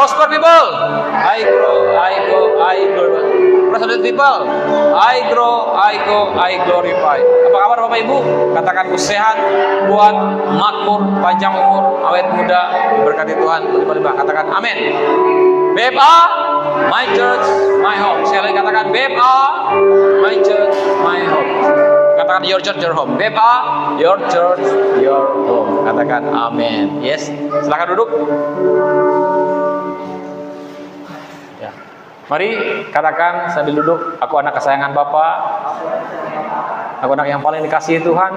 Prosper people, I grow, I go, I grow. Prosperous people, I grow, I go, I glorify. Apa kabar Bapak Ibu? Katakan ku sehat, kuat, makmur, panjang umur, awet muda, diberkati Tuhan berlimpah-limpah. Katakan amin. BFA, my church, my home. Sekali lagi katakan BFA, my church, my home. Katakan your church, your home. BFA, your church, your home. Katakan amin. Yes. Silakan duduk. Ya. Mari katakan sambil duduk. Aku anak kesayangan Bapa. Aku anak yang paling dikasihi Tuhan.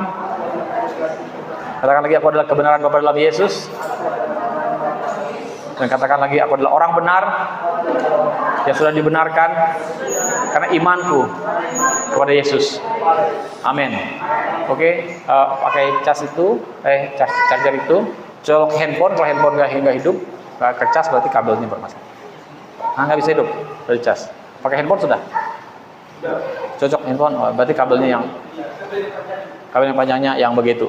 Katakan lagi, aku adalah kebenaran Bapa dalam Yesus. Dan katakan lagi, aku adalah orang benar yang sudah dibenarkan karena imanku kepada Yesus. Amin. Oke, pakai cas itu, charger itu, colok handphone. Kalau handphone nggak hidup, ke cas berarti kabelnya bermasalah. Nggak bisa hidup dari cas. Pakai handphone sudah. Cocok handphone, berarti kabel yang panjangnya yang begitu.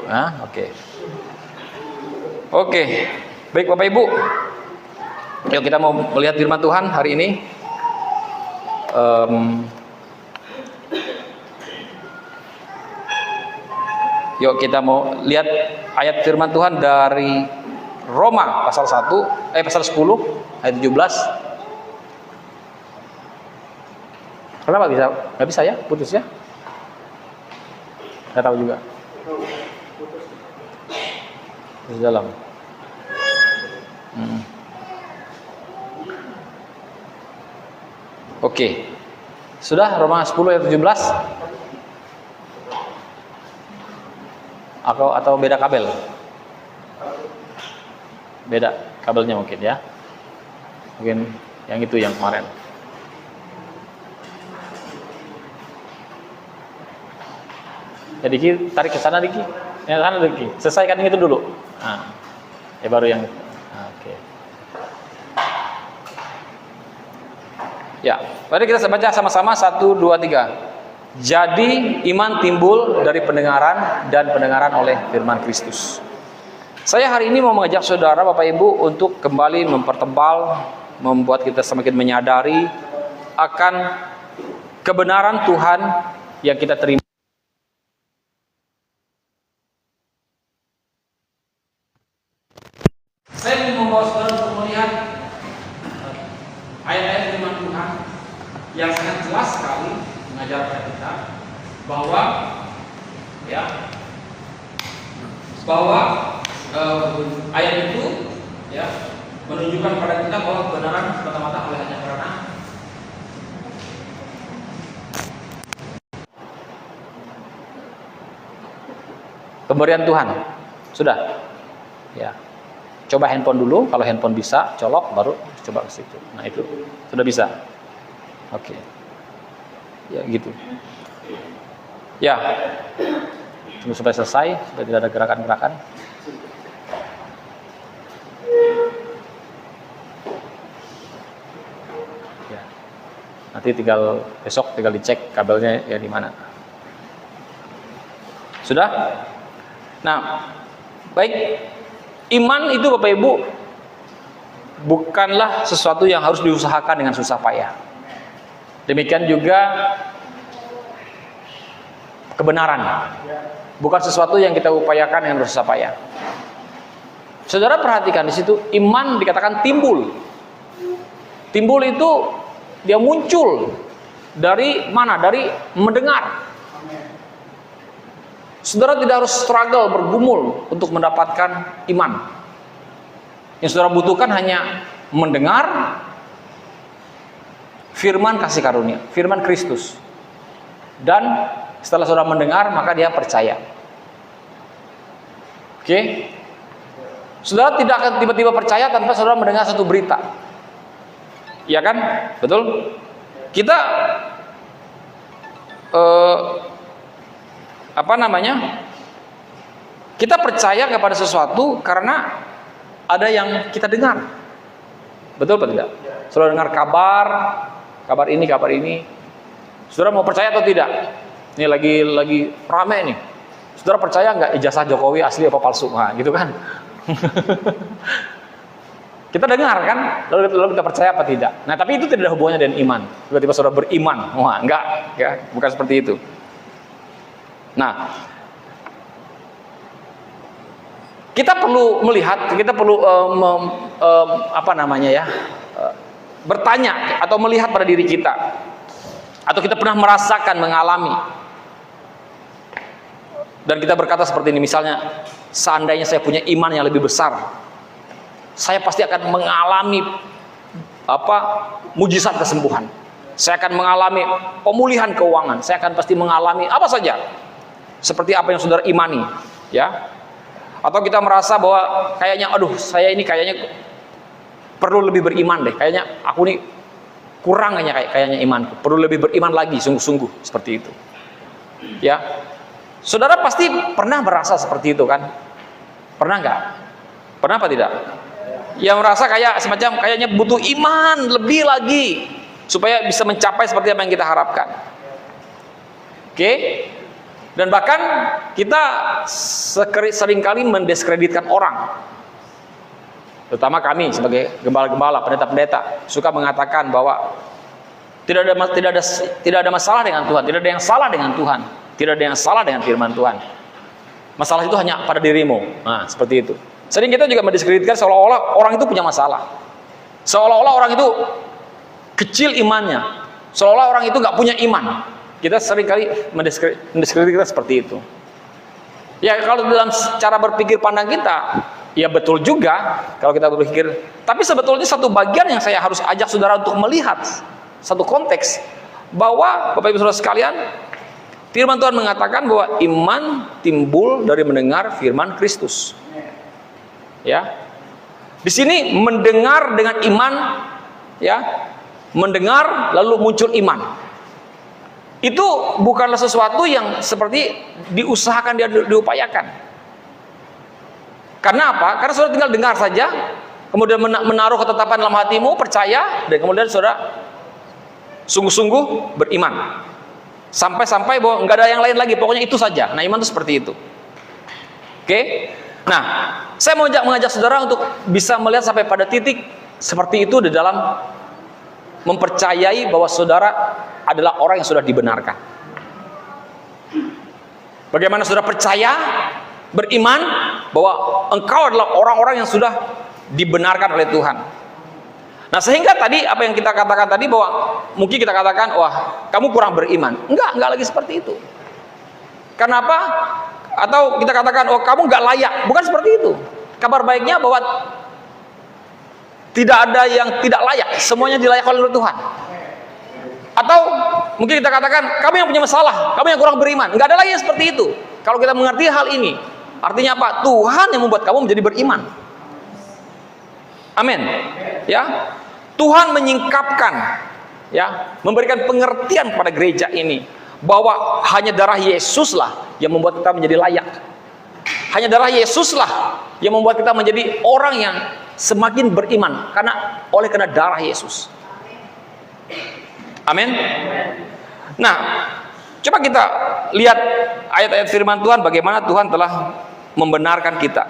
Oke. Baik Bapak Ibu. Yuk kita mau melihat firman Tuhan hari ini. Yuk kita mau lihat ayat firman Tuhan dari Roma pasal 10 ayat 17. Kenapa bisa? Nggak bisa ya? Putus ya? Nggak tahu juga. Di dalam. Oke. Sudah Roma 10 ayat 17? Atau beda kabel? Beda kabelnya mungkin ya. Mungkin yang itu yang kemarin. Ya Diki, tarik ke sana Diki. Yang sana Diki. Selesaikan yang itu dulu. Ya baru yang oke. Ya, mari kita baca sama-sama 1, 2, 3. Jadi iman timbul dari pendengaran dan pendengaran oleh firman Kristus. Saya hari ini mau mengajak saudara Bapak Ibu untuk kembali mempertebal, membuat kita semakin menyadari akan kebenaran Tuhan yang kita terima. Saya mau membawa saudara untuk melihat ayat-ayat firman Tuhan yang sangat jelas sekali mengajarkan kita bahwa ayat itu menunjukkan pada kita bahwa kebenaran semata-mata oleh hanya karena pemberian Tuhan. Sudah ya. Coba handphone dulu, kalau handphone bisa colok baru coba ke situ. Nah itu sudah bisa. Oke. Ya gitu. Ya. Tunggu sampai selesai, supaya tidak ada gerakan-gerakan. Ya. Nanti besok tinggal dicek kabelnya ya di mana. Sudah? Nah, baik. Iman itu Bapak Ibu bukanlah sesuatu yang harus diusahakan dengan susah payah. Demikian juga kebenaran bukan sesuatu yang kita upayakan dengan susah payah. Saudara perhatikan di situ, iman dikatakan timbul. Timbul itu dia muncul dari mana? Dari mendengar. Saudara tidak harus struggle, bergumul untuk mendapatkan iman. Yang saudara butuhkan hanya mendengar firman kasih karunia, firman Kristus. Dan setelah saudara mendengar, maka dia percaya. Oke? Saudara tidak akan tiba-tiba percaya tanpa saudara mendengar satu berita. Iya kan? Betul? Kita kita percaya kepada sesuatu karena ada yang kita dengar. Betul atau tidak? Saudara dengar kabar ini. Saudara mau percaya atau tidak? Ini lagi rame nih. Saudara percaya nggak ijazah Jokowi asli apa palsu? Nah, gitu kan? Kita dengar kan, lalu kita percaya apa tidak. Nah, tapi itu tidak ada hubungannya dengan iman. Tiba-tiba saudara beriman, wah enggak, ya, bukan seperti itu. Nah, kita perlu melihat, kita perlu bertanya atau melihat pada diri kita, atau kita pernah merasakan, mengalami, dan kita berkata seperti ini, misalnya, seandainya saya punya iman yang lebih besar, saya pasti akan mengalami mujizat kesembuhan. Saya akan mengalami pemulihan keuangan. Saya akan pasti mengalami apa saja seperti apa yang saudara imani, ya. Atau kita merasa bahwa kayaknya, aduh, saya ini kayaknya perlu lebih beriman deh. Kayaknya aku ini kurang kayaknya imanku. Perlu lebih beriman lagi, sungguh-sungguh seperti itu. Ya, saudara pasti pernah merasa seperti itu kan? Pernah nggak? Pernah apa tidak? Yang merasa kayak semacam kayaknya butuh iman lebih lagi supaya bisa mencapai seperti apa yang kita harapkan. Oke? Dan bahkan kita seringkali mendiskreditkan orang. Terutama kami sebagai gembala-gembala, pendeta-pendeta suka mengatakan bahwa tidak ada masalah dengan Tuhan, tidak ada yang salah dengan Tuhan, tidak ada yang salah dengan firman Tuhan. Masalah itu hanya pada dirimu. Nah, seperti itu. Sering kita juga mendiskreditkan seolah-olah orang itu punya masalah, seolah-olah orang itu kecil imannya, seolah orang itu nggak punya iman. Kita seringkali mendiskreditkan seperti itu. Ya, kalau dalam cara berpikir pandang kita, ya betul juga kalau kita berpikir. Tapi sebetulnya satu bagian yang saya harus ajak saudara untuk melihat satu konteks, bahwa Bapak Ibu Saudara sekalian, firman Tuhan mengatakan bahwa iman timbul dari mendengar firman Kristus. Ya, di sini mendengar dengan iman, ya, mendengar lalu muncul iman. Itu bukanlah sesuatu yang seperti diusahakan, diupayakan. Karena apa? Karena saudara tinggal dengar saja, kemudian menaruh ketetapan dalam hatimu, percaya, dan kemudian saudara sungguh-sungguh beriman. Sampai-sampai bahwa nggak ada yang lain lagi, pokoknya itu saja. Nah, iman itu seperti itu. Oke? Nah, saya mau mengajak saudara untuk bisa melihat sampai pada titik seperti itu di dalam mempercayai bahwa saudara adalah orang yang sudah dibenarkan. Bagaimana saudara percaya, beriman bahwa engkau adalah orang-orang yang sudah dibenarkan oleh Tuhan. Nah, sehingga tadi apa yang kita katakan tadi, bahwa mungkin kita katakan, wah, kamu kurang beriman. Enggak lagi seperti itu. Kenapa? Atau kita katakan, oh, kamu nggak layak. Bukan seperti itu. Kabar baiknya bahwa tidak ada yang tidak layak, semuanya dilayakkan oleh Tuhan. Atau mungkin kita katakan, kamu yang punya masalah, kamu yang kurang beriman. Nggak ada lagi yang seperti itu. Kalau kita mengerti hal ini, artinya apa? Tuhan yang membuat kamu menjadi beriman. Amin. Ya, Tuhan menyingkapkan, ya, memberikan pengertian pada gereja ini bahwa hanya darah Yesuslah yang membuat kita menjadi layak. Hanya darah Yesuslah yang membuat kita menjadi orang yang semakin beriman oleh karena darah Yesus. Amin. Nah, coba kita lihat ayat-ayat firman Tuhan, bagaimana Tuhan telah membenarkan kita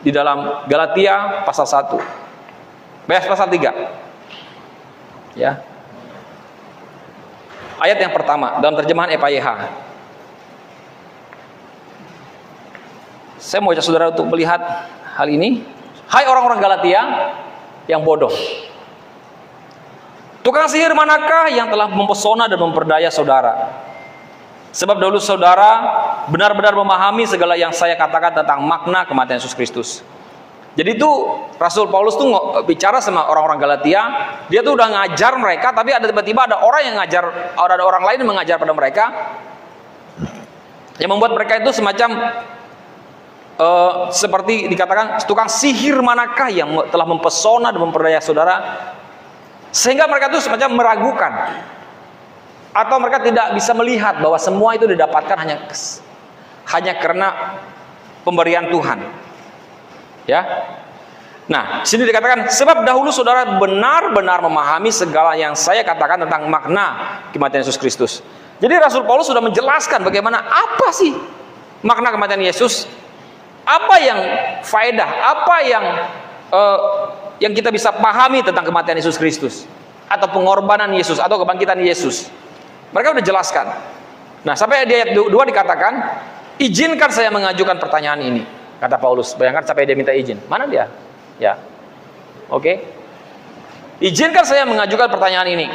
di dalam Galatia pasal 1. Pasal 3. Ya. Ayat yang pertama dalam terjemahan EPYH. Saya mau ajak saudara untuk melihat hal ini. Hai orang-orang Galatia yang bodoh. Tukang sihir manakah yang telah mempesona dan memperdaya saudara? Sebab dahulu saudara benar-benar memahami segala yang saya katakan tentang makna kematian Yesus Kristus. Jadi itu Rasul Paulus tuh bicara sama orang-orang Galatia, dia tuh udah ngajar mereka, tapi ada tiba-tiba ada orang yang ngajar, ada orang lain yang mengajar pada mereka, yang membuat mereka itu semacam seperti dikatakan tukang sihir manakah yang telah mempesona dan memperdaya saudara, sehingga mereka itu semacam meragukan, atau mereka tidak bisa melihat bahwa semua itu didapatkan hanya karena pemberian Tuhan. Ya. Nah, sini dikatakan sebab dahulu saudara benar-benar memahami segala yang saya katakan tentang makna kematian Yesus Kristus. Jadi Rasul Paulus sudah menjelaskan bagaimana apa sih makna kematian Yesus, apa yang faedah, apa yang kita bisa pahami tentang kematian Yesus Kristus atau pengorbanan Yesus atau kebangkitan Yesus. Mereka udah jelaskan. Nah, sampai di ayat 2 dikatakan, izinkan saya mengajukan pertanyaan ini, kata Paulus. Bayangkan sampai dia minta izin. Mana dia? Ya. Oke. Izinkan saya mengajukan pertanyaan ini.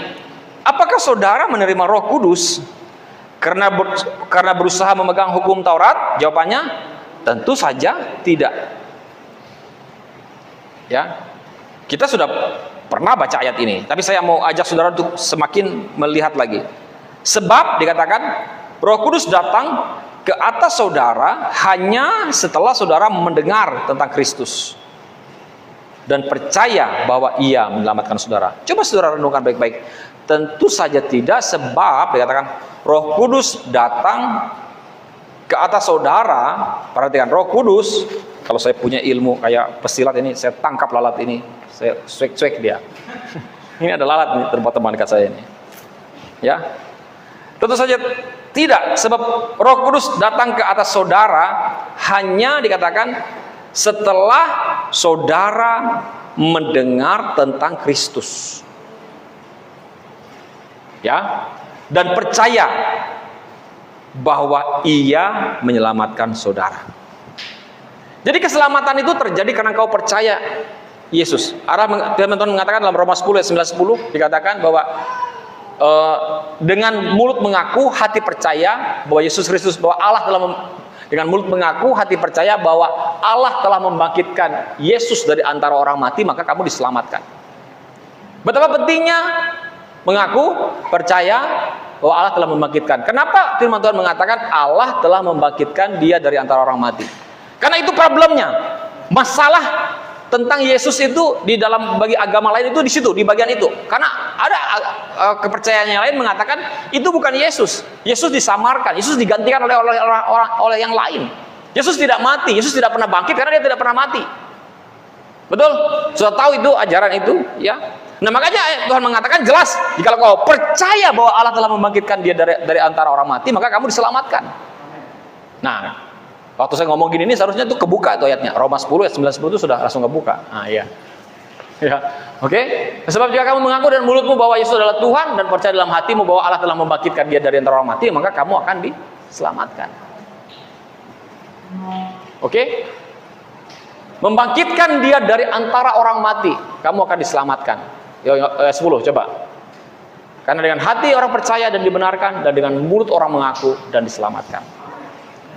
Apakah saudara menerima Roh Kudus karena berusaha memegang hukum Taurat? Jawabannya tentu saja tidak. Ya. Kita sudah pernah baca ayat ini, tapi saya mau ajak saudara untuk semakin melihat lagi. Sebab dikatakan Roh Kudus datang ke atas saudara hanya setelah saudara mendengar tentang Kristus dan percaya bahwa Ia menyelamatkan saudara. Coba saudara renungkan baik-baik. Tentu saja tidak, sebab dikatakan Roh Kudus datang ke atas saudara. Perhatikan, Roh Kudus, kalau saya punya ilmu kayak pesilat ini, saya tangkap lalat ini, saya cuek-cuek dia. Ini ada lalat nih, teman-teman dekat saya ini. Ya. Tentu saja tidak, sebab Roh Kudus datang ke atas saudara hanya dikatakan setelah saudara mendengar tentang Kristus. Ya, dan percaya bahwa Ia menyelamatkan saudara. Jadi keselamatan itu terjadi karena kau percaya Yesus. Teman-teman mengatakan dalam Roma 10 ayat 9-10 dikatakan bahwa dengan mulut mengaku, hati percaya bahwa Yesus Kristus, bahwa Allah telah dengan mulut mengaku, hati percaya bahwa Allah telah membangkitkan Yesus dari antara orang mati, maka kamu diselamatkan. Betapa pentingnya mengaku, percaya bahwa Allah telah membangkitkan. Kenapa firman Tuhan mengatakan Allah telah membangkitkan Dia dari antara orang mati? Karena itu problemnya. Masalah tentang Yesus itu di dalam bagi agama lain itu di situ, di bagian itu. Karena ada kepercayaan yang lain mengatakan itu bukan Yesus. Yesus disamarkan, Yesus digantikan oleh yang lain. Yesus tidak mati, Yesus tidak pernah bangkit karena Dia tidak pernah mati. Betul? Sudah tahu itu ajaran itu, ya. Nah, makanya Tuhan mengatakan jelas, jika kau percaya bahwa Allah telah membangkitkan Dia dari antara orang mati, maka kamu diselamatkan. Nah, waktu saya ngomong gini ini seharusnya itu kebuka itu ayatnya. Roma 10 ayat 9-10 itu sudah langsung kebuka. Nah, iya. Ya. Oke. Sebab jika kamu mengaku dengan mulutmu bahwa Yesus adalah Tuhan dan percaya dalam hatimu bahwa Allah telah membangkitkan Dia dari antara orang mati, maka kamu akan diselamatkan. Oke? Membangkitkan Dia dari antara orang mati, kamu akan diselamatkan. 10 coba. Karena dengan hati orang percaya dan dibenarkan, dan dengan mulut orang mengaku dan diselamatkan.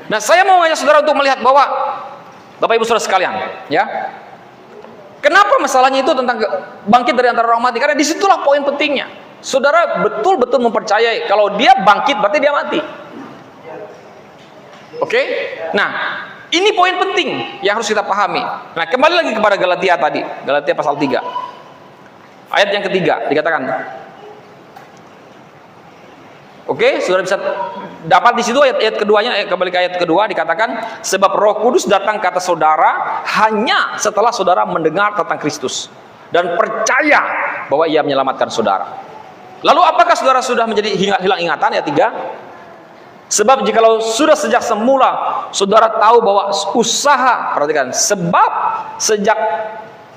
Nah, saya mau mengajak saudara untuk melihat bahwa Bapak Ibu Saudara sekalian, ya. Kenapa masalahnya itu tentang bangkit dari antara orang mati? Karena disitulah poin pentingnya. Saudara betul-betul mempercayai kalau Dia bangkit berarti Dia mati. Oke? Nah, ini poin penting yang harus kita pahami. Nah, kembali lagi kepada Galatia tadi, Galatia pasal 3. Ayat yang ketiga dikatakan. Oke, saudara bisa dapat di situ ayat keduanya, kembali ke ayat kedua dikatakan, sebab Roh Kudus datang ke atas saudara hanya setelah saudara mendengar tentang Kristus dan percaya bahwa Ia menyelamatkan saudara. Lalu apakah saudara sudah menjadi hilang ingatan? Ayat 3. Sebab jikalau sudah sejak semula saudara tahu bahwa usaha, perhatikan,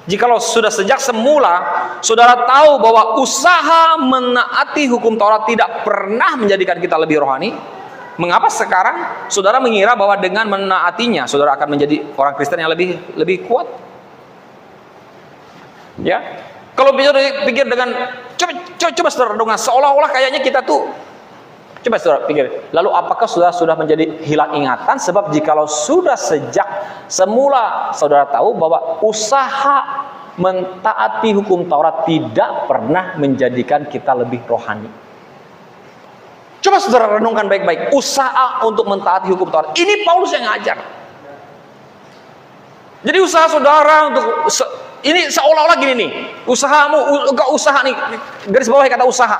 jikalau sudah sejak semula saudara tahu bahwa usaha menaati hukum Taurat tidak pernah menjadikan kita lebih rohani, mengapa sekarang saudara mengira bahwa dengan menaatinya saudara akan menjadi orang Kristen yang lebih kuat? Ya, kalau pikir dengan coba saudara renungkan, seolah-olah kayaknya kita tuh, coba saudara pikir, lalu apakah saudara sudah menjadi hilang ingatan? Sebab jikalau sudah sejak semula saudara tahu bahwa usaha mentaati hukum Taurat tidak pernah menjadikan kita lebih rohani. Coba saudara renungkan baik-baik, usaha untuk mentaati hukum Taurat. Ini Paulus yang ngajar. Jadi usaha saudara untuk ini seolah-olah gini nih, usahamu, enggak usaha nih, garis bawah kata usaha.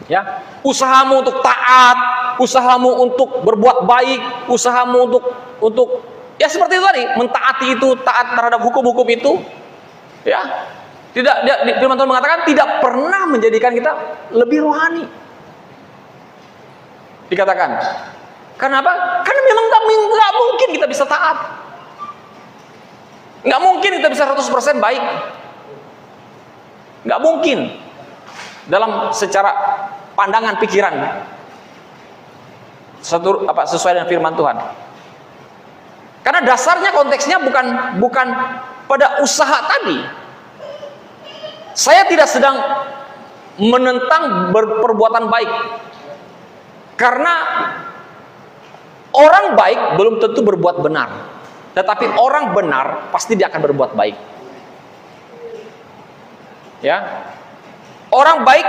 Ya, usahamu untuk taat, usahamu untuk berbuat baik, usahamu untuk ya seperti itu tadi, mentaati itu, taat terhadap hukum-hukum itu. Ya, firman Tuhan mengatakan tidak pernah menjadikan kita lebih rohani. Dikatakan, kenapa? Karena memang nggak mungkin kita bisa taat, nggak mungkin kita bisa 100% baik. Nggak mungkin dalam secara pandangan pikiran sesuai dengan firman Tuhan. Karena dasarnya konteksnya bukan pada usaha tadi. Saya tidak sedang menentang perbuatan baik. Karena orang baik belum tentu berbuat benar. Tetapi orang benar pasti dia akan berbuat baik. Ya. Orang baik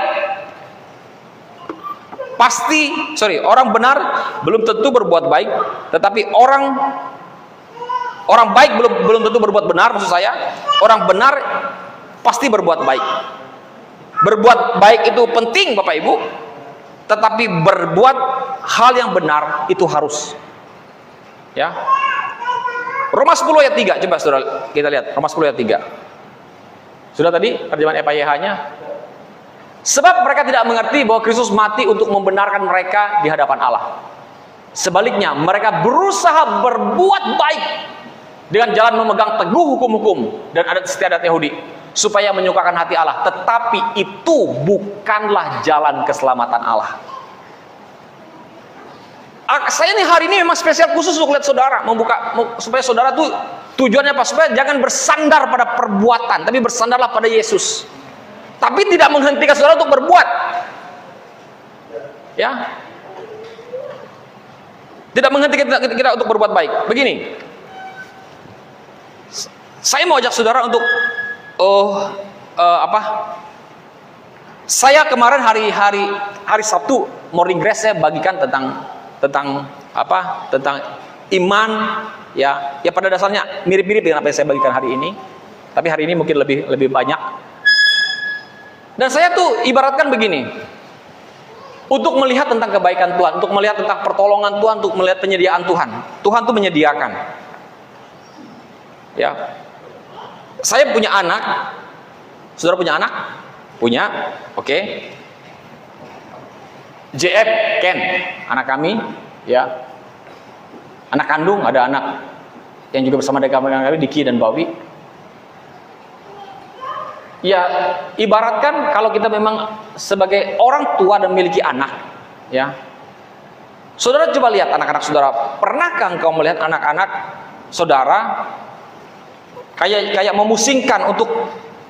orang benar belum tentu berbuat baik, tetapi orang baik belum tentu berbuat benar. Maksud saya, orang benar pasti berbuat baik. Berbuat baik itu penting, Bapak Ibu, tetapi berbuat hal yang benar itu harus. Ya. Roma 10 ayat 3, coba Saudara kita lihat Roma 10 ayat 3. Sudah tadi terjemahan EPYH-nya. Sebab mereka tidak mengerti bahwa Kristus mati untuk membenarkan mereka di hadapan Allah. Sebaliknya, mereka berusaha berbuat baik dengan jalan memegang teguh hukum-hukum dan adat istiadat Yahudi, supaya menyukakan hati Allah. Tetapi itu bukanlah jalan keselamatan Allah. Saya ini hari ini memang spesial khusus untuk lihat saudara, supaya saudara tuh tujuannya apa? Supaya jangan bersandar pada perbuatan, tapi bersandarlah pada Yesus. Tapi tidak menghentikan saudara untuk berbuat. Ya. Tidak menghentikan kita untuk berbuat baik. Begini. Saya mau ajak saudara untuk saya kemarin hari Sabtu morning grace saya bagikan tentang iman, ya pada dasarnya mirip-mirip dengan apa yang saya bagikan hari ini. Tapi hari ini mungkin lebih banyak. Dan saya tuh ibaratkan begini, untuk melihat tentang kebaikan Tuhan, untuk melihat tentang pertolongan Tuhan, untuk melihat penyediaan Tuhan. Tuhan tuh menyediakan. Ya, saya punya anak. Saudara punya anak? Punya, oke. JF Ken, anak kami, ya. Anak kandung, ada anak yang juga bersama dengan kami, Diki dan Bawi. Ya, ibaratkan kalau kita memang sebagai orang tua dan memiliki anak, ya. Saudara coba lihat anak-anak saudara. Pernahkah engkau melihat anak-anak saudara kayak memusingkan untuk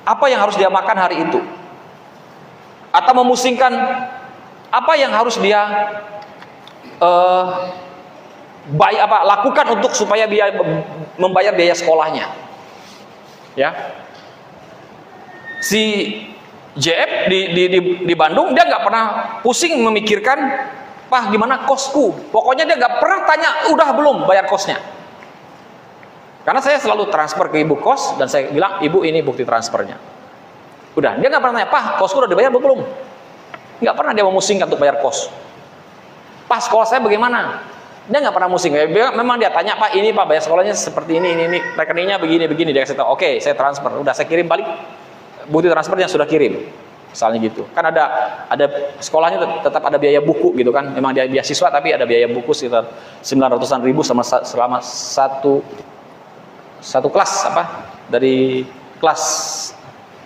apa yang harus dia makan hari itu? Atau memusingkan apa yang harus dia lakukan untuk supaya dia membayar biaya sekolahnya? Ya. Si JF di Bandung, dia nggak pernah pusing memikirkan, Pak gimana kosku. Pokoknya dia nggak pernah tanya, udah belum bayar kosnya. Karena saya selalu transfer ke ibu kos, dan saya bilang, ibu ini bukti transfernya. Udah, dia nggak pernah tanya, Pak kosku udah dibayar belum? Nggak pernah dia memusingkan untuk bayar kos. Pak sekolah saya bagaimana? Dia nggak pernah musing. Memang dia tanya, Pak ini Pak bayar sekolahnya seperti ini, rekeningnya begini. Dia kasih tahu, oke saya transfer. Udah saya kirim balik bukti transfer yang sudah kirim, misalnya gitu. Kan ada sekolahnya tetap ada biaya buku gitu kan. Memang dia beasiswa tapi ada biaya buku sekitar 900-an ribu selama satu kelas dari kelas,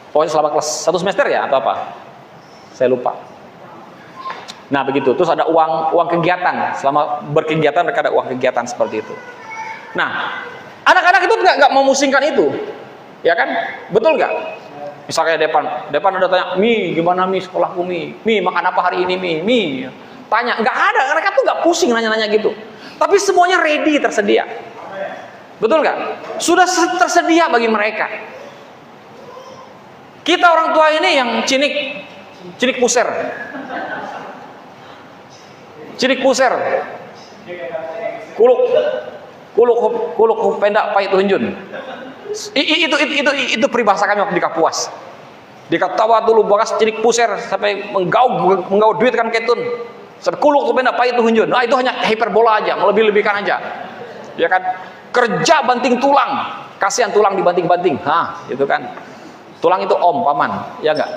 pokoknya selama kelas 1 semester ya atau apa? Saya lupa. Nah begitu. Terus ada uang kegiatan, selama berkegiatan mereka ada uang kegiatan seperti itu. Nah anak-anak itu nggak mau musingkan itu, ya kan? Betul nggak? Misalnya Depan ada tanya, Mi gimana Mi sekolahku Mi makan apa hari ini Mi tanya, nggak ada, mereka tuh nggak pusing nanya-nanya gitu. Tapi semuanya ready, tersedia. Betul nggak? Sudah tersedia bagi mereka. Kita orang tua ini yang cinik puser, kuluk pendak pahit hunjun. Itu peribahasa kami waktu di Kapuas. Dikatawa dulu bakas cilik puser sampai menggau duit kan ketun. Sampai kuluk tuh pendak pahit hunjun. Nah itu hanya hiperbola aja, melebih-lebihkan aja. Ya kan? Kerja banting tulang, kasihan tulang dibanting-banting. Itu kan. Tulang itu om, paman, ya enggak?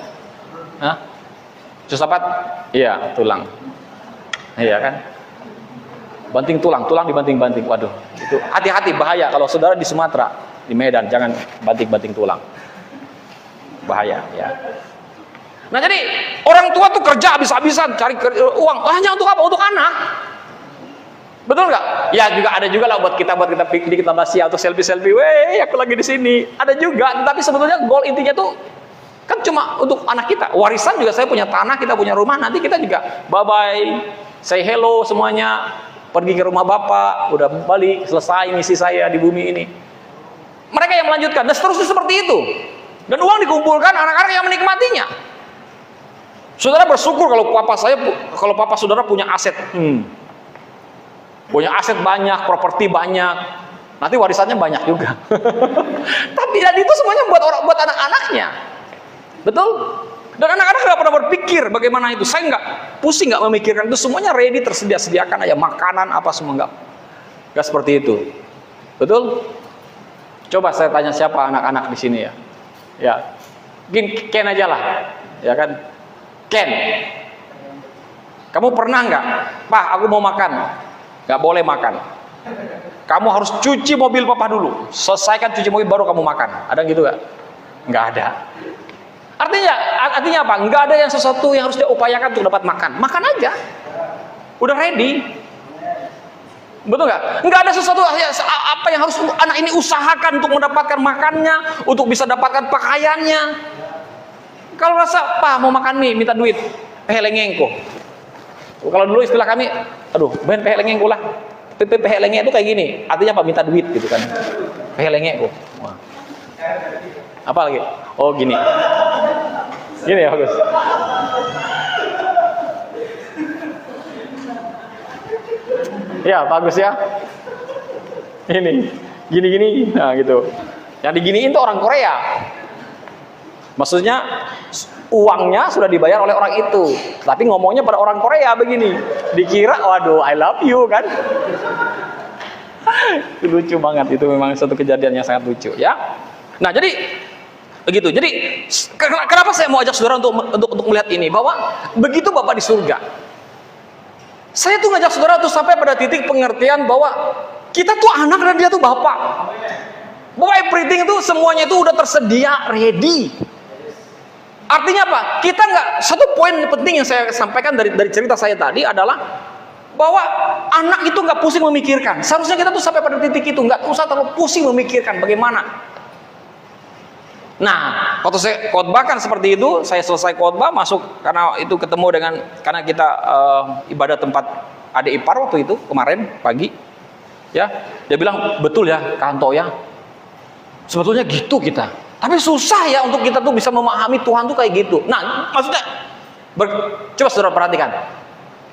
Cusapat? Iya, tulang. Iya kan? Banting tulang dibanting-banting. Waduh, itu hati-hati bahaya kalau saudara di Sumatera, di Medan, jangan banting-banting tulang. Bahaya ya. Nah jadi orang tua tuh kerja habis-habisan cari uang hanya untuk apa? Untuk anak. Betul nggak? Ya juga ada juga lah buat kita piknik, kita masih atau selfie, weh aku lagi di sini. Ada juga, tapi sebetulnya goal intinya tuh kan cuma untuk anak kita. Warisan juga, saya punya tanah, kita punya rumah, nanti kita juga bye bye, say hello semuanya, pergi ke rumah bapak, udah balik, selesai misi saya di bumi ini. Mereka yang melanjutkan, dan seterusnya seperti itu. Dan uang dikumpulkan, anak-anak yang menikmatinya. Saudara bersyukur kalau papa saudara punya aset. Punya aset banyak, properti banyak. Nanti warisannya banyak juga. Tapi dan itu semuanya buat anak-anaknya. Betul? Dan anak-anak nggak pernah berpikir bagaimana itu. Saya nggak pusing, nggak memikirkan itu. Semuanya ready, sediakan aja makanan apa semua, nggak seperti itu. Betul? Coba saya tanya siapa anak-anak di sini ya. Ya, Ken aja lah, ya kan? Ken, kamu pernah nggak? Pak, aku mau makan. Nggak boleh makan. Kamu harus cuci mobil papa dulu. Selesaikan cuci mobil baru kamu makan. Ada gitu nggak? Nggak ada. Artinya apa? Nggak ada yang sesuatu yang harus diupayakan untuk dapat makan. Makan aja. Udah ready. Betul nggak? Nggak ada sesuatu apa yang harus anak ini usahakan untuk mendapatkan makannya, untuk bisa dapatkan pakaiannya. Kalau rasa, Pak mau makan mie, minta duit, pehelengengko. Kalau dulu istilah kami, aduh, ben pehelengengko lah. Pehelengeng itu kayak gini, artinya apa? Minta duit gitu kan. Pehelengengko. Apa lagi? Oh gini. Gini ya bagus. Ya bagus ya. Ini gini-gini, nah gitu. Yang diginiin tuh orang Korea. Maksudnya uangnya sudah dibayar oleh orang itu, tapi ngomongnya pada orang Korea begini. Dikira, waduh, I love you kan? Lucu banget, itu memang satu kejadian yang sangat lucu ya. Nah jadi begitu. Jadi kenapa saya mau ajak saudara untuk melihat ini, bahwa begitu Bapak di surga. Saya tuh ngajak saudara tuh sampai pada titik pengertian bahwa kita tuh anak dan dia tuh bapak. Bahwa everything itu semuanya itu udah tersedia, ready. Artinya apa? Kita nggak, satu poin penting yang saya sampaikan dari cerita saya tadi adalah bahwa anak itu nggak pusing memikirkan. Seharusnya kita tuh sampai pada titik itu nggak usah terlalu pusing memikirkan bagaimana. Nah, waktu saya khotbahkan seperti itu, saya selesai khotbah masuk karena itu ketemu karena kita ibadah tempat adik ipar waktu itu kemarin pagi, ya dia bilang betul ya Kanto ya, sebetulnya gitu kita, tapi susah ya untuk kita tuh bisa memahami Tuhan tuh kayak gitu. Nah, maksudnya coba saudara perhatikan,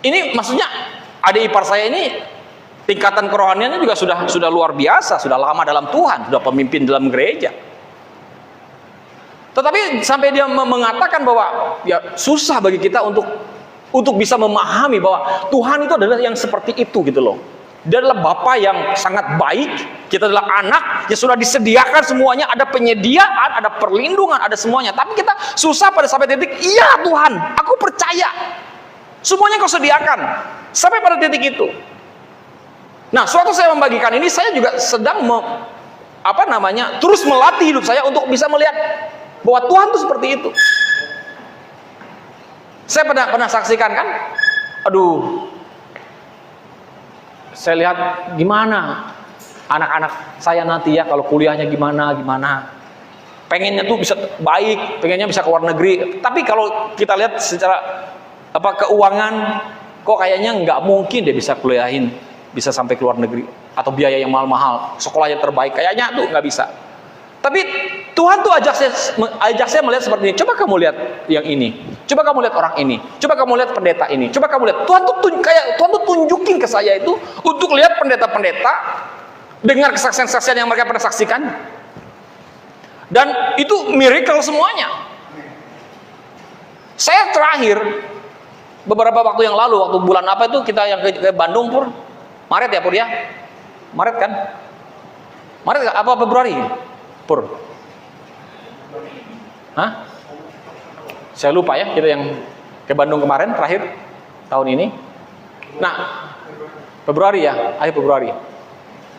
ini maksudnya adik ipar saya ini tingkatan kerohaniannya juga sudah luar biasa, sudah lama dalam Tuhan, sudah pemimpin dalam gereja. Tetapi sampai dia mengatakan bahwa ya susah bagi kita untuk bisa memahami bahwa Tuhan itu adalah yang seperti itu gitu loh. Dia adalah Bapa yang sangat baik, kita adalah anak yang sudah disediakan semuanya, ada penyediaan, ada perlindungan, ada semuanya. Tapi kita susah pada sampai titik, iya Tuhan, aku percaya. Semuanya kau sediakan. Sampai pada titik itu. Nah, suatu saya membagikan ini, saya juga sedang terus melatih hidup saya untuk bisa melihat bahwa Tuhan itu seperti itu. Saya pernah saksikan kan, aduh, saya lihat gimana anak-anak saya nanti ya kalau kuliahnya gimana, pengennya tuh bisa baik, pengennya bisa ke luar negeri. Tapi kalau kita lihat secara keuangan, kok kayaknya nggak mungkin dia bisa bisa sampai ke luar negeri, atau biaya yang mahal-mahal, sekolahnya terbaik, kayaknya tuh nggak bisa. Tapi Tuhan tuh ajak saya melihat seperti ini. Coba kamu lihat yang ini. Coba kamu lihat orang ini. Coba kamu lihat pendeta ini. Coba kamu lihat. Tuhan tuh tunjukin ke saya itu untuk lihat pendeta-pendeta, dengar kesaksian-kesaksian yang mereka pernah saksikan. Dan itu miracle semuanya. Saya terakhir beberapa waktu yang lalu, waktu bulan apa itu kita yang ke Bandung Pur? Maret ya Pur ya? Maret kan? Maret apa Februari? Pur. Hah? Saya lupa ya, kita yang ke Bandung kemarin terakhir tahun ini. Nah, Februari ya, akhir Februari.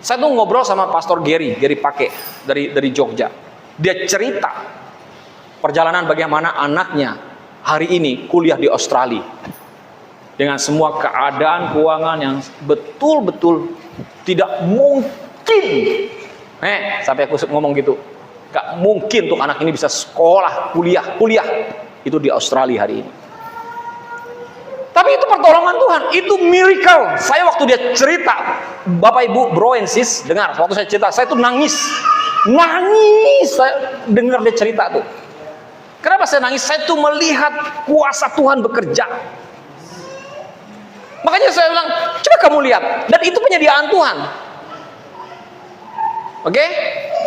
Saya tuh ngobrol sama Pastor Gary Pake dari Jogja. Dia cerita perjalanan bagaimana anaknya hari ini kuliah di Australia dengan semua keadaan keuangan yang betul-betul tidak mungkin. Sampai aku ngomong gitu, gak mungkin untuk anak ini bisa sekolah, kuliah itu di Australia hari ini. Tapi itu pertolongan Tuhan, itu miracle. Saya waktu dia cerita, Bapak Ibu, bro and sis, dengar, waktu saya cerita, saya tuh nangis, saya dengar dia cerita tuh. Kenapa saya nangis? Saya tuh melihat kuasa Tuhan bekerja. Makanya saya bilang, coba kamu lihat, dan itu penyediaan Tuhan. Oke?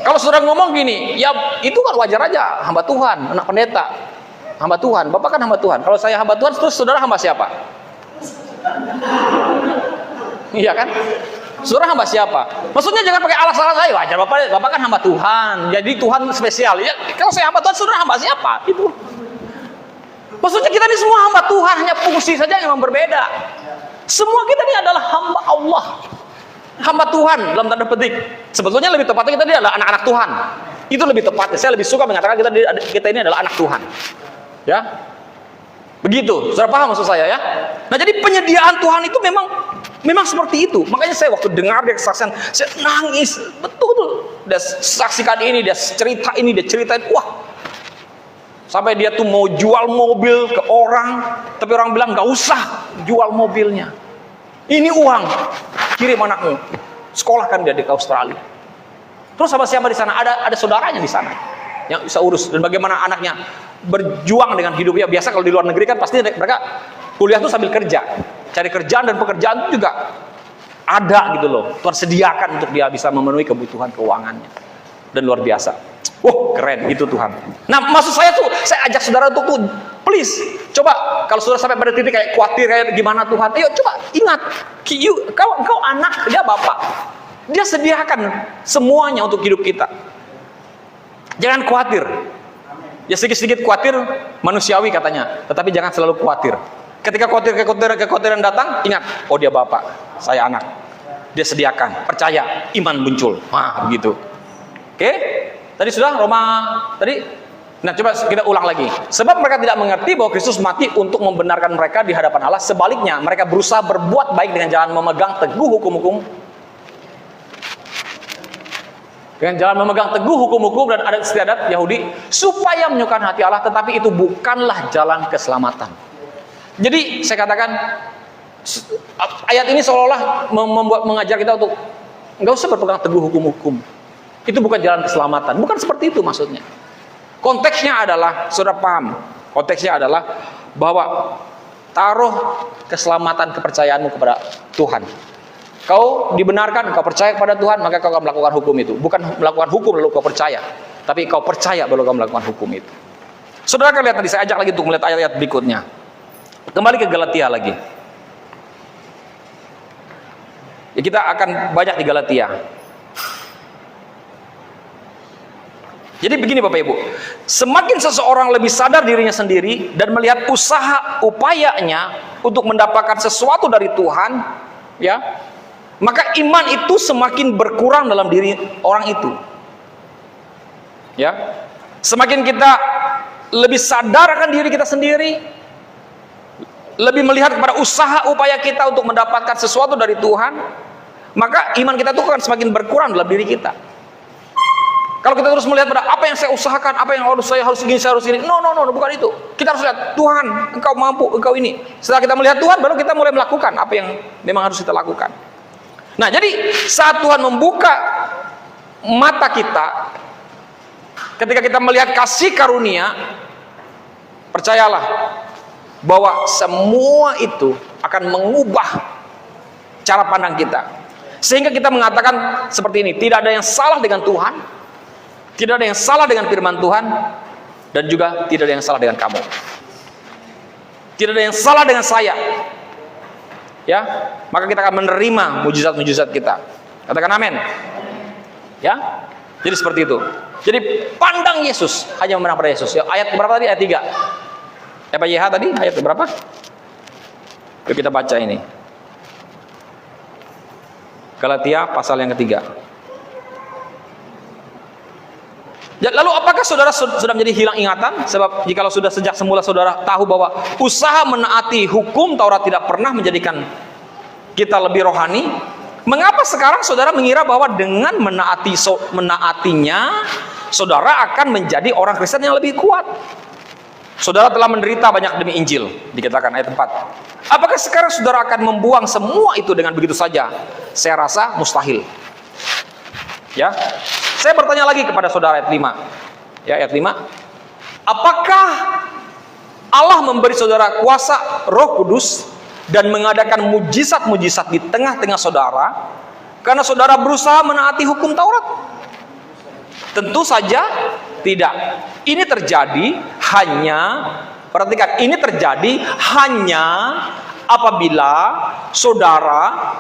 Kalau saudara ngomong gini, ya itu kan wajar aja, hamba Tuhan, anak pendeta. Hamba Tuhan, Bapak kan hamba Tuhan. Kalau saya hamba Tuhan, terus saudara hamba siapa? Iya kan? Saudara hamba siapa? Maksudnya jangan pakai alasan saya, wajar Bapak kan hamba Tuhan. Jadi Tuhan spesial. Ya, kalau saya hamba Tuhan, saudara hamba siapa? Itu. Maksudnya kita ini semua hamba Tuhan, hanya fungsi saja yang berbeda. Semua kita ini adalah hamba Allah. Hamba Tuhan dalam tanda petik. Sebetulnya lebih tepatnya kita ini adalah anak-anak Tuhan. Itu lebih tepatnya. Saya lebih suka mengatakan kita ini adalah anak Tuhan. Ya, begitu. Sudah paham maksud saya ya? Nah, jadi penyediaan Tuhan itu memang seperti itu. Makanya saya waktu dengar dia kesaksian, saya nangis betul. Dia saksikan ini, dia cerita ini, dia ceritain, wah. Sampai dia tuh mau jual mobil ke orang, tapi orang bilang nggak usah jual mobilnya. Ini uang, kirim anakmu, sekolahkan dia di Australia. Terus sama siapa di sana? Ada saudaranya di sana yang bisa urus. Dan bagaimana anaknya berjuang dengan hidupnya. Biasa kalau di luar negeri kan pasti mereka kuliah tuh sambil kerja, cari kerjaan, dan pekerjaan itu juga ada gitu loh. Tuhan sediakan untuk dia bisa memenuhi kebutuhan keuangannya. Dan luar biasa. Wah, keren itu Tuhan. Nah, maksud saya tuh, saya ajak saudara untuk tuh, please, coba kalau saudara sampai pada titik kayak khawatir kayak gimana Tuhan, ayo coba ingat, kau anak, dia bapak. Dia sediakan semuanya untuk hidup kita. Jangan khawatir. Ya sedikit-sedikit khawatir manusiawi katanya, tetapi jangan selalu khawatir. Ketika kekhawatiran datang, ingat, oh dia bapak, saya anak. Dia sediakan, percaya, iman muncul. Wah, begitu. Oke? Tadi sudah Roma tadi. Nah, coba kita ulang lagi. Sebab mereka tidak mengerti bahwa Kristus mati untuk membenarkan mereka di hadapan Allah. Sebaliknya, mereka berusaha berbuat baik dengan jalan memegang teguh hukum-hukum. Dengan jalan memegang teguh hukum-hukum dan adat istiadat Yahudi supaya menyukai hati Allah, tetapi itu bukanlah jalan keselamatan. Jadi saya katakan ayat ini seolah-olah mengajar kita untuk nggak usah berpegang teguh hukum-hukum. Itu bukan jalan keselamatan. Bukan seperti itu maksudnya. Konteksnya adalah, saudara paham, konteksnya adalah bahwa taruh keselamatan kepercayaanmu kepada Tuhan. Kau dibenarkan, kau percaya kepada Tuhan, maka kau akan melakukan hukum itu. Bukan melakukan hukum lalu kau percaya, tapi kau percaya baru kau melakukan hukum itu. Saudara kan lihat tadi, saya ajak lagi untuk melihat ayat-ayat berikutnya. Kembali ke Galatia lagi. Ya, kita akan banyak di Galatia. Jadi begini Bapak Ibu, semakin seseorang lebih sadar dirinya sendiri dan melihat usaha upayanya untuk mendapatkan sesuatu dari Tuhan, ya, maka iman itu semakin berkurang dalam diri orang itu. Ya, semakin kita lebih sadar akan diri kita sendiri, lebih melihat kepada usaha upaya kita untuk mendapatkan sesuatu dari Tuhan, maka iman kita itu akan semakin berkurang dalam diri kita. Kalau kita terus melihat pada apa yang saya usahakan, apa yang saya harus ini, no, bukan itu. Kita harus lihat Tuhan, Engkau mampu, Engkau ini. Setelah kita melihat Tuhan, baru kita mulai melakukan apa yang memang harus kita lakukan. Nah, jadi saat Tuhan membuka mata kita, ketika kita melihat kasih karunia, percayalah bahwa semua itu akan mengubah cara pandang kita. Sehingga kita mengatakan seperti ini, tidak ada yang salah dengan Tuhan, tidak ada yang salah dengan firman Tuhan, dan juga tidak ada yang salah dengan kamu. Tidak ada yang salah dengan saya. Ya, maka kita akan menerima mujizat-mujizat kita. Katakan amin. Ya, jadi seperti itu. Jadi pandang Yesus, hanya memandang pada Yesus. Ya, ayat berapa tadi? Ayat 3. Apa YH tadi? Ayat berapa? Yuk kita baca ini. Galatia pasal yang ketiga. Lalu apakah saudara sudah menjadi hilang ingatan? Sebab jikalau sudah sejak semula saudara tahu bahwa usaha menaati hukum Taurat tidak pernah menjadikan kita lebih rohani, mengapa sekarang saudara mengira bahwa dengan menaatinya saudara akan menjadi orang Kristen yang lebih kuat? Saudara telah menderita banyak demi Injil, dikatakan ayat 4. Apakah sekarang saudara akan membuang semua itu dengan begitu saja? Saya rasa mustahil. Ya. Saya bertanya lagi kepada saudara ayat 5. Ya, ayat 5. Apakah Allah memberi saudara kuasa Roh Kudus dan mengadakan mujizat-mujizat di tengah-tengah saudara karena saudara berusaha menaati hukum Taurat? Tentu saja tidak. Ini terjadi hanya, perhatikan, ini terjadi hanya apabila saudara,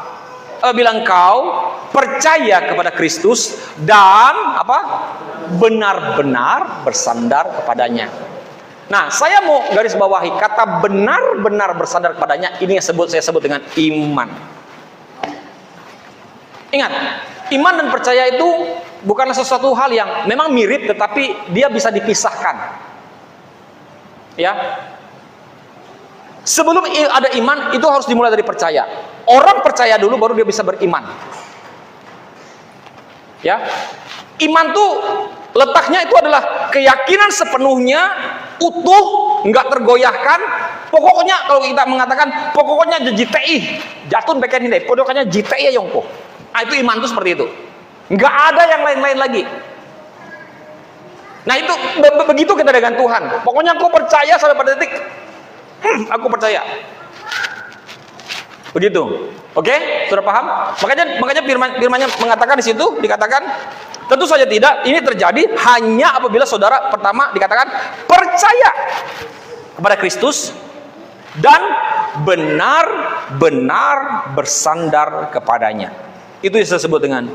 apabila engkau percaya kepada Kristus dan benar-benar bersandar kepadanya. Nah, saya mau garis bawahi kata benar-benar bersandar kepadanya. Ini yang saya sebut dengan iman. Ingat, iman dan percaya itu bukanlah sesuatu hal yang memang mirip, tetapi dia bisa dipisahkan. Ya. Sebelum ada iman, itu harus dimulai dari percaya. Orang percaya dulu, baru dia bisa beriman. Ya, iman tuh letaknya itu adalah keyakinan sepenuhnya, utuh, nggak tergoyahkan. Pokoknya kalau kita mengatakan, pokoknya JTI, jatun beken ini, pokoknya JTI yongko. Nah, itu iman tuh seperti itu. Nggak ada yang lain-lain lagi. Nah, itu begitu kita dengan Tuhan. Pokoknya aku percaya sampai pada detik. Aku percaya. Begitu. Oke? Sudah paham? Makanya firman-nya mengatakan di situ, dikatakan tentu saja tidak. Ini terjadi hanya apabila saudara pertama dikatakan percaya kepada Kristus dan benar-benar bersandar kepadanya. Itu yang saya sebut dengan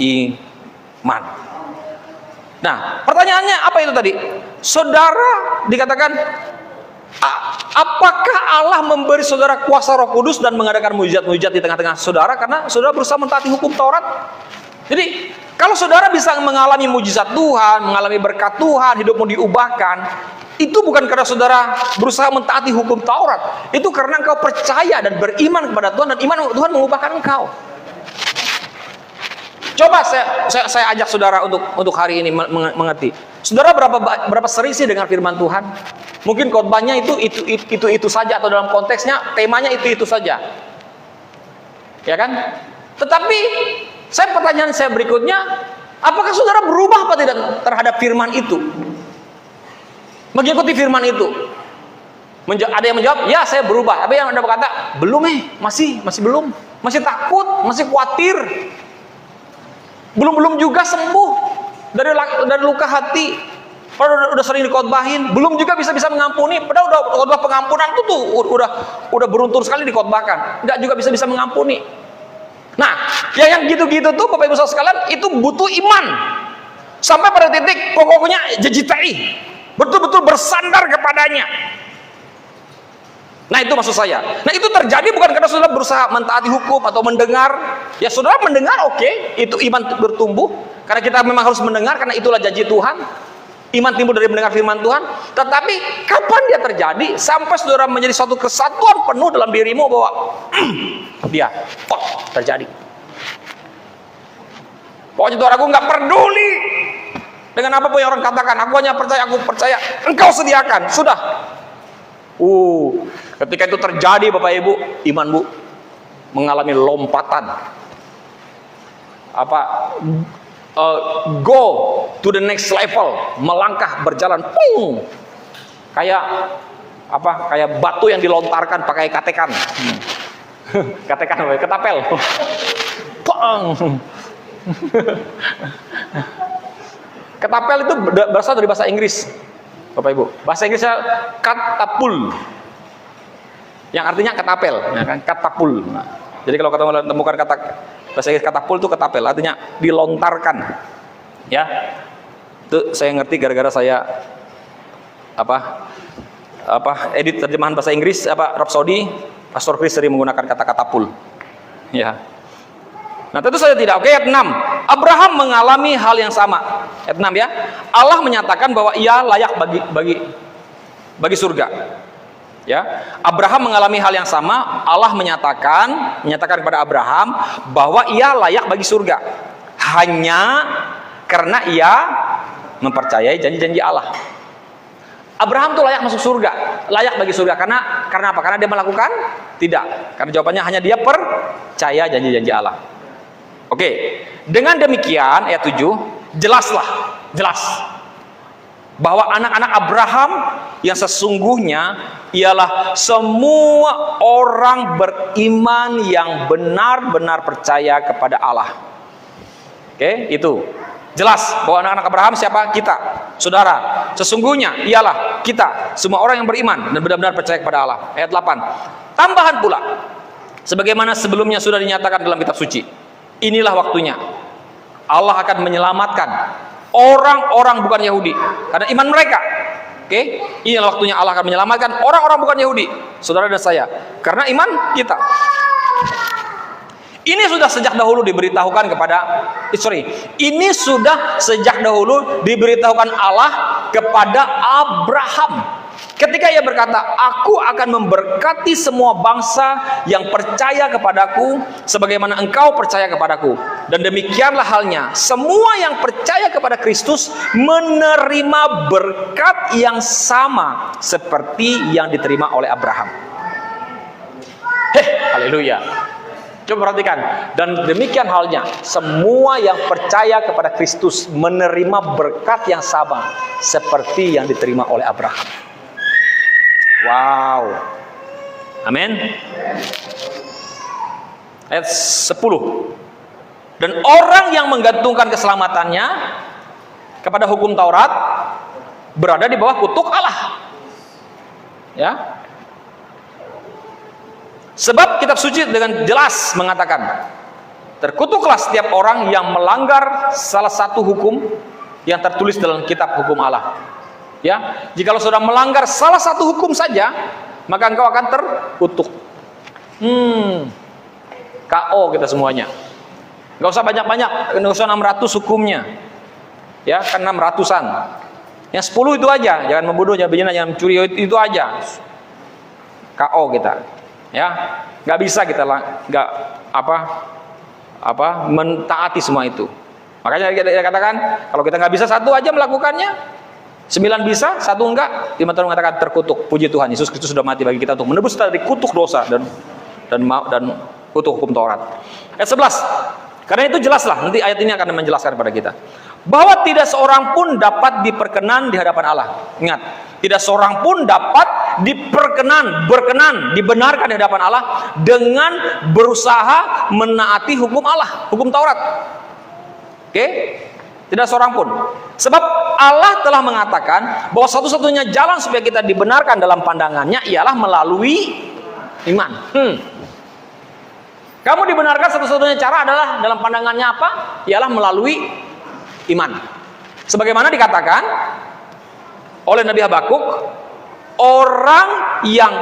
iman. Nah, pertanyaannya apa itu tadi? Saudara dikatakan, apakah Allah memberi saudara kuasa Roh Kudus dan mengadakan mujizat-mujizat di tengah-tengah saudara karena saudara berusaha mentaati hukum Taurat? Jadi, kalau saudara bisa mengalami mujizat Tuhan, mengalami berkat Tuhan, hidupmu diubahkan, itu bukan karena saudara berusaha mentaati hukum Taurat. Itu karena engkau percaya dan beriman kepada Tuhan, dan iman Tuhan mengubahkan engkau. Coba saya ajak saudara untuk hari ini mengerti. Saudara berapa sering sih dengar firman Tuhan? Mungkin khotbahnya itu saja, atau dalam konteksnya temanya itu saja. Ya kan? Tetapi pertanyaan saya berikutnya, apakah saudara berubah apa tidak terhadap firman itu? Mengikuti firman itu. Ada yang menjawab, ya saya berubah. Tapi yang ada berkata, belum masih belum. Masih takut, masih khawatir. Belum juga sembuh dari luka hati. Padahal udah sering dikhotbahin, belum juga bisa mengampuni. Padahal udah khotbah pengampunan tuh udah beruntun sekali dikhotbahkan, nggak juga bisa mengampuni. Nah, yang gitu-gitu tuh Bapak Ibu Saudara sekalian, itu butuh iman. Sampai pada titik pokoknya JTI, betul-betul bersandar kepadanya. Nah, itu maksud saya. Nah, itu terjadi bukan karena saudara berusaha mentaati hukum atau mendengar. Ya, saudara mendengar, oke, itu iman bertumbuh. Karena kita memang harus mendengar, karena itulah janji Tuhan. Iman timbul dari mendengar firman Tuhan. Tetapi kapan dia terjadi? Sampai saudara menjadi suatu kesatuan penuh dalam dirimu bahwa dia terjadi. Pokoknya saudara, aku nggak peduli dengan apa pun yang orang katakan. Aku hanya percaya, Engkau sediakan. Sudah. Ketika itu terjadi, Bapak Ibu, imanmu mengalami lompatan. Go to the next level, melangkah, berjalan, kayak batu yang dilontarkan pakai katekan. Ketapel. Ketapel itu berasal dari bahasa Inggris, Bapak Ibu. Bahasa Inggrisnya katapul, yang artinya ketapel, ya kan? Katapul. Nah, jadi kalau kita temukan kata bahasa Inggris katapul itu ketapel, artinya dilontarkan. Ya, itu saya ngerti gara-gara saya edit terjemahan bahasa Inggris Rhapsody. Pastor Chris sering menggunakan kata katapul. Ya. Nah, tentu saja tidak. Oke, ayat 6. Abraham mengalami hal yang sama. Ayat 6 ya. Allah menyatakan bahwa ia layak bagi surga. Ya, Abraham mengalami hal yang sama. Allah menyatakan kepada Abraham bahwa ia layak bagi surga hanya karena ia mempercayai janji-janji Allah. Abraham tuh layak masuk surga, layak bagi surga karena apa? Karena dia melakukan? Tidak. Karena jawabannya hanya dia percaya janji-janji Allah. Oke. Dengan demikian ayat 7 jelas bahwa anak-anak Abraham yang sesungguhnya ialah semua orang beriman yang benar-benar percaya kepada Allah. Oke, itu jelas bahwa anak-anak Abraham siapa? Kita, saudara. Sesungguhnya ialah kita, semua orang yang beriman dan benar-benar percaya kepada Allah. Ayat 8. Tambahan pula, sebagaimana sebelumnya sudah dinyatakan dalam kitab suci, inilah waktunya Allah akan menyelamatkan orang-orang bukan Yahudi karena iman mereka. Oke, inilah waktunya Allah akan menyelamatkan orang-orang bukan Yahudi, saudara dan saya, karena iman kita. Ini sudah sejak dahulu diberitahukan ini sudah sejak dahulu diberitahukan Allah kepada Abraham. Ketika ia berkata, aku akan memberkati semua bangsa yang percaya kepadaku sebagaimana engkau percaya kepadaku. Dan demikianlah halnya, semua yang percaya kepada Kristus menerima berkat yang sama seperti yang diterima oleh Abraham. Haleluya. Coba perhatikan, dan demikian halnya semua yang percaya kepada Kristus menerima berkat yang sama seperti yang diterima oleh Abraham. Wow. Amin. Ayat 10. Dan orang yang menggantungkan keselamatannya kepada hukum Taurat berada di bawah kutuk Allah. Ya. Sebab kitab suci dengan jelas mengatakan, terkutuklah setiap orang yang melanggar salah satu hukum yang tertulis dalam kitab hukum Allah. Ya, jikalau saudara melanggar salah satu hukum saja, maka engkau akan terkutuk. KO kita semuanya. Enggak usah banyak-banyak, enggak usah 600 hukumnya. Ya, kan 600-an. Yang 10 itu aja, jangan membunuh, jangan berzina, jangan mencuri, itu aja. KO kita. Ya, nggak bisa kita nggak mentaati semua itu. Makanya kita katakan kalau kita nggak bisa satu aja melakukannya, 9 bisa, 1 enggak, 5 tahun mengatakan terkutuk. Puji Tuhan, Yesus Kristus sudah mati bagi kita untuk menebus kita dari kutuk dosa dan kutuk hukum Taurat. Ayat 11. Karena itu jelaslah, nanti ayat ini akan menjelaskan kepada kita bahwa tidak seorang pun dapat diperkenan di hadapan Allah. Ingat, tidak seorang pun dapat dibenarkan di hadapan Allah dengan berusaha menaati hukum Allah, hukum Taurat. Oke? Tidak seorang pun. Sebab Allah telah mengatakan bahwa satu-satunya jalan supaya kita dibenarkan dalam pandangannya ialah melalui iman. Kamu dibenarkan satu-satunya cara adalah dalam pandangannya apa? Ialah melalui iman. Sebagaimana dikatakan oleh Nabi Habakuk, orang yang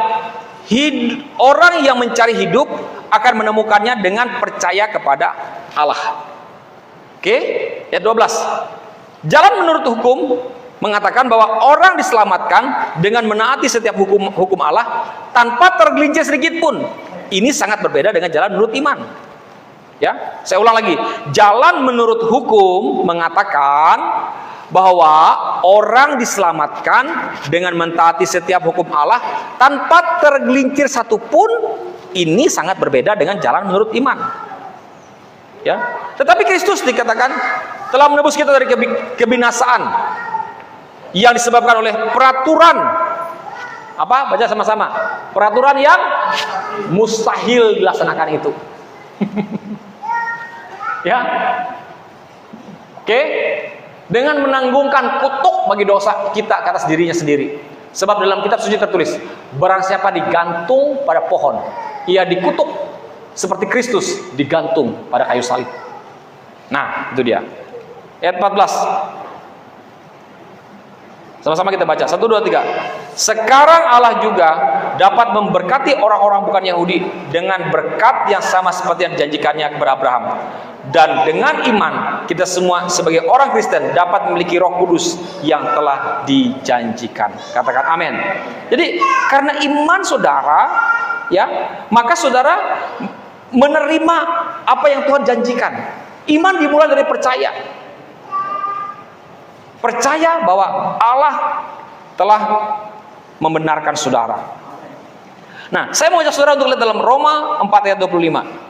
mencari hidup akan menemukannya dengan percaya kepada Allah. Oke, ayat 12. Jalan menurut hukum mengatakan bahwa orang diselamatkan dengan menaati setiap hukum Allah tanpa tergelincir sedikit pun. Ini sangat berbeda dengan jalan menurut iman. Ya, saya ulang lagi. Jalan menurut hukum mengatakan bahwa orang diselamatkan dengan mentaati setiap hukum Allah tanpa tergelincir satupun. Ini sangat berbeda dengan jalan menurut iman. Ya, tetapi Kristus dikatakan telah menebus kita dari kebinasaan yang disebabkan oleh peraturan. Apa? Baca sama-sama. Peraturan yang mustahil dilaksanakan itu. Ya. Oke. Dengan menanggungkan kutuk bagi dosa kita ke atas dirinya sendiri. Sebab dalam kitab suci tertulis, barang siapa digantung pada pohon, ia dikutuk seperti Kristus digantung pada kayu salib. Nah, itu dia. Ayat 14. Sama-sama kita baca. 1, 2, 3. Sekarang Allah juga dapat memberkati orang-orang bukan Yahudi dengan berkat yang sama seperti yang dijanjikannya kepada Abraham. Dan dengan iman, kita semua sebagai orang Kristen dapat memiliki Roh Kudus yang telah dijanjikan. Katakan amin. Jadi karena iman saudara, ya, maka saudara menerima apa yang Tuhan janjikan. Iman dimulai dari percaya. Percaya bahwa Allah telah membenarkan saudara. Nah, saya mau ajak saudara untuk lihat dalam Roma 4 ayat 25.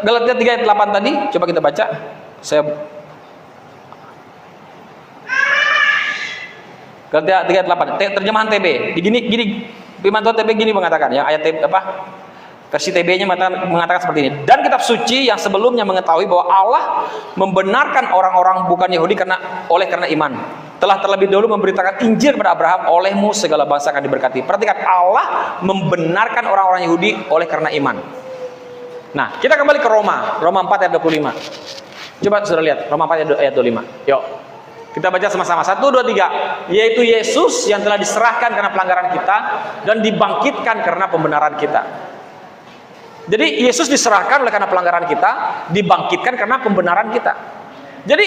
Galatia 3 ayat 8 tadi, coba kita baca. Galatia 3 ayat 8, terjemahan TB. Gini firman Tuhan TB gini mengatakan, yang ayat versi TB-nya mengatakan seperti ini. Dan kitab suci yang sebelumnya mengetahui bahwa Allah membenarkan orang-orang bukan Yahudi karena iman, telah terlebih dahulu memberitakan Injil kepada Abraham, olehmu segala bangsa akan diberkati. Perhatikan, Allah membenarkan orang-orang Yahudi oleh karena iman. Nah, kita kembali ke Roma 4 ayat 25. Coba saudara lihat, Roma 4 ayat 25. Yuk, kita baca sama-sama. 1, 2, 3. Yaitu Yesus yang telah diserahkan karena pelanggaran kita dan dibangkitkan karena pembenaran kita. Jadi Yesus diserahkan oleh karena pelanggaran kita, dibangkitkan karena pembenaran kita. Jadi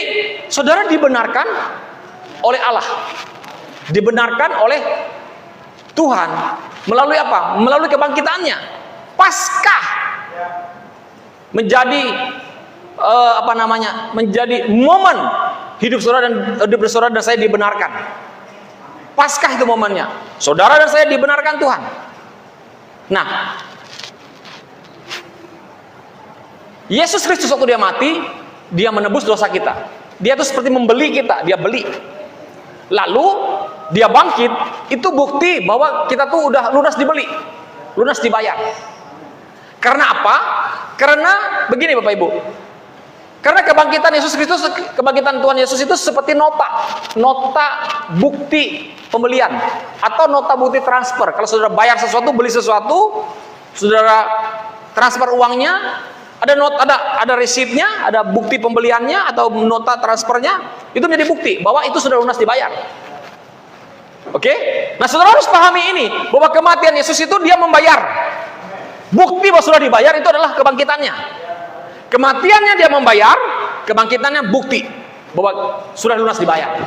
saudara dibenarkan oleh Allah, dibenarkan oleh Tuhan melalui apa? Melalui kebangkitannya. Paskah menjadi menjadi momen hidup saudara dan saya dibenarkan. Paskah itu momennya. Saudara dan saya dibenarkan Tuhan. Nah, Yesus Kristus waktu dia mati, dia menebus dosa kita. Dia itu seperti membeli kita, dia beli. Lalu dia bangkit, itu bukti bahwa kita tuh udah lunas dibeli, lunas dibayar. Karena apa? Karena begini Bapak Ibu. Karena kebangkitan Yesus Kristus, kebangkitan Tuhan Yesus itu seperti nota bukti pembelian atau nota bukti transfer. Kalau saudara bayar sesuatu, beli sesuatu, saudara transfer uangnya, ada resipnya, ada bukti pembeliannya atau nota transfernya, itu menjadi bukti bahwa itu sudah lunas dibayar. Oke? Nah, saudara harus pahami ini, bahwa kematian Yesus itu dia membayar. Bukti bahwa sudah dibayar itu adalah kebangkitannya. Kematiannya dia membayar, kebangkitannya bukti bahwa sudah lunas dibayar.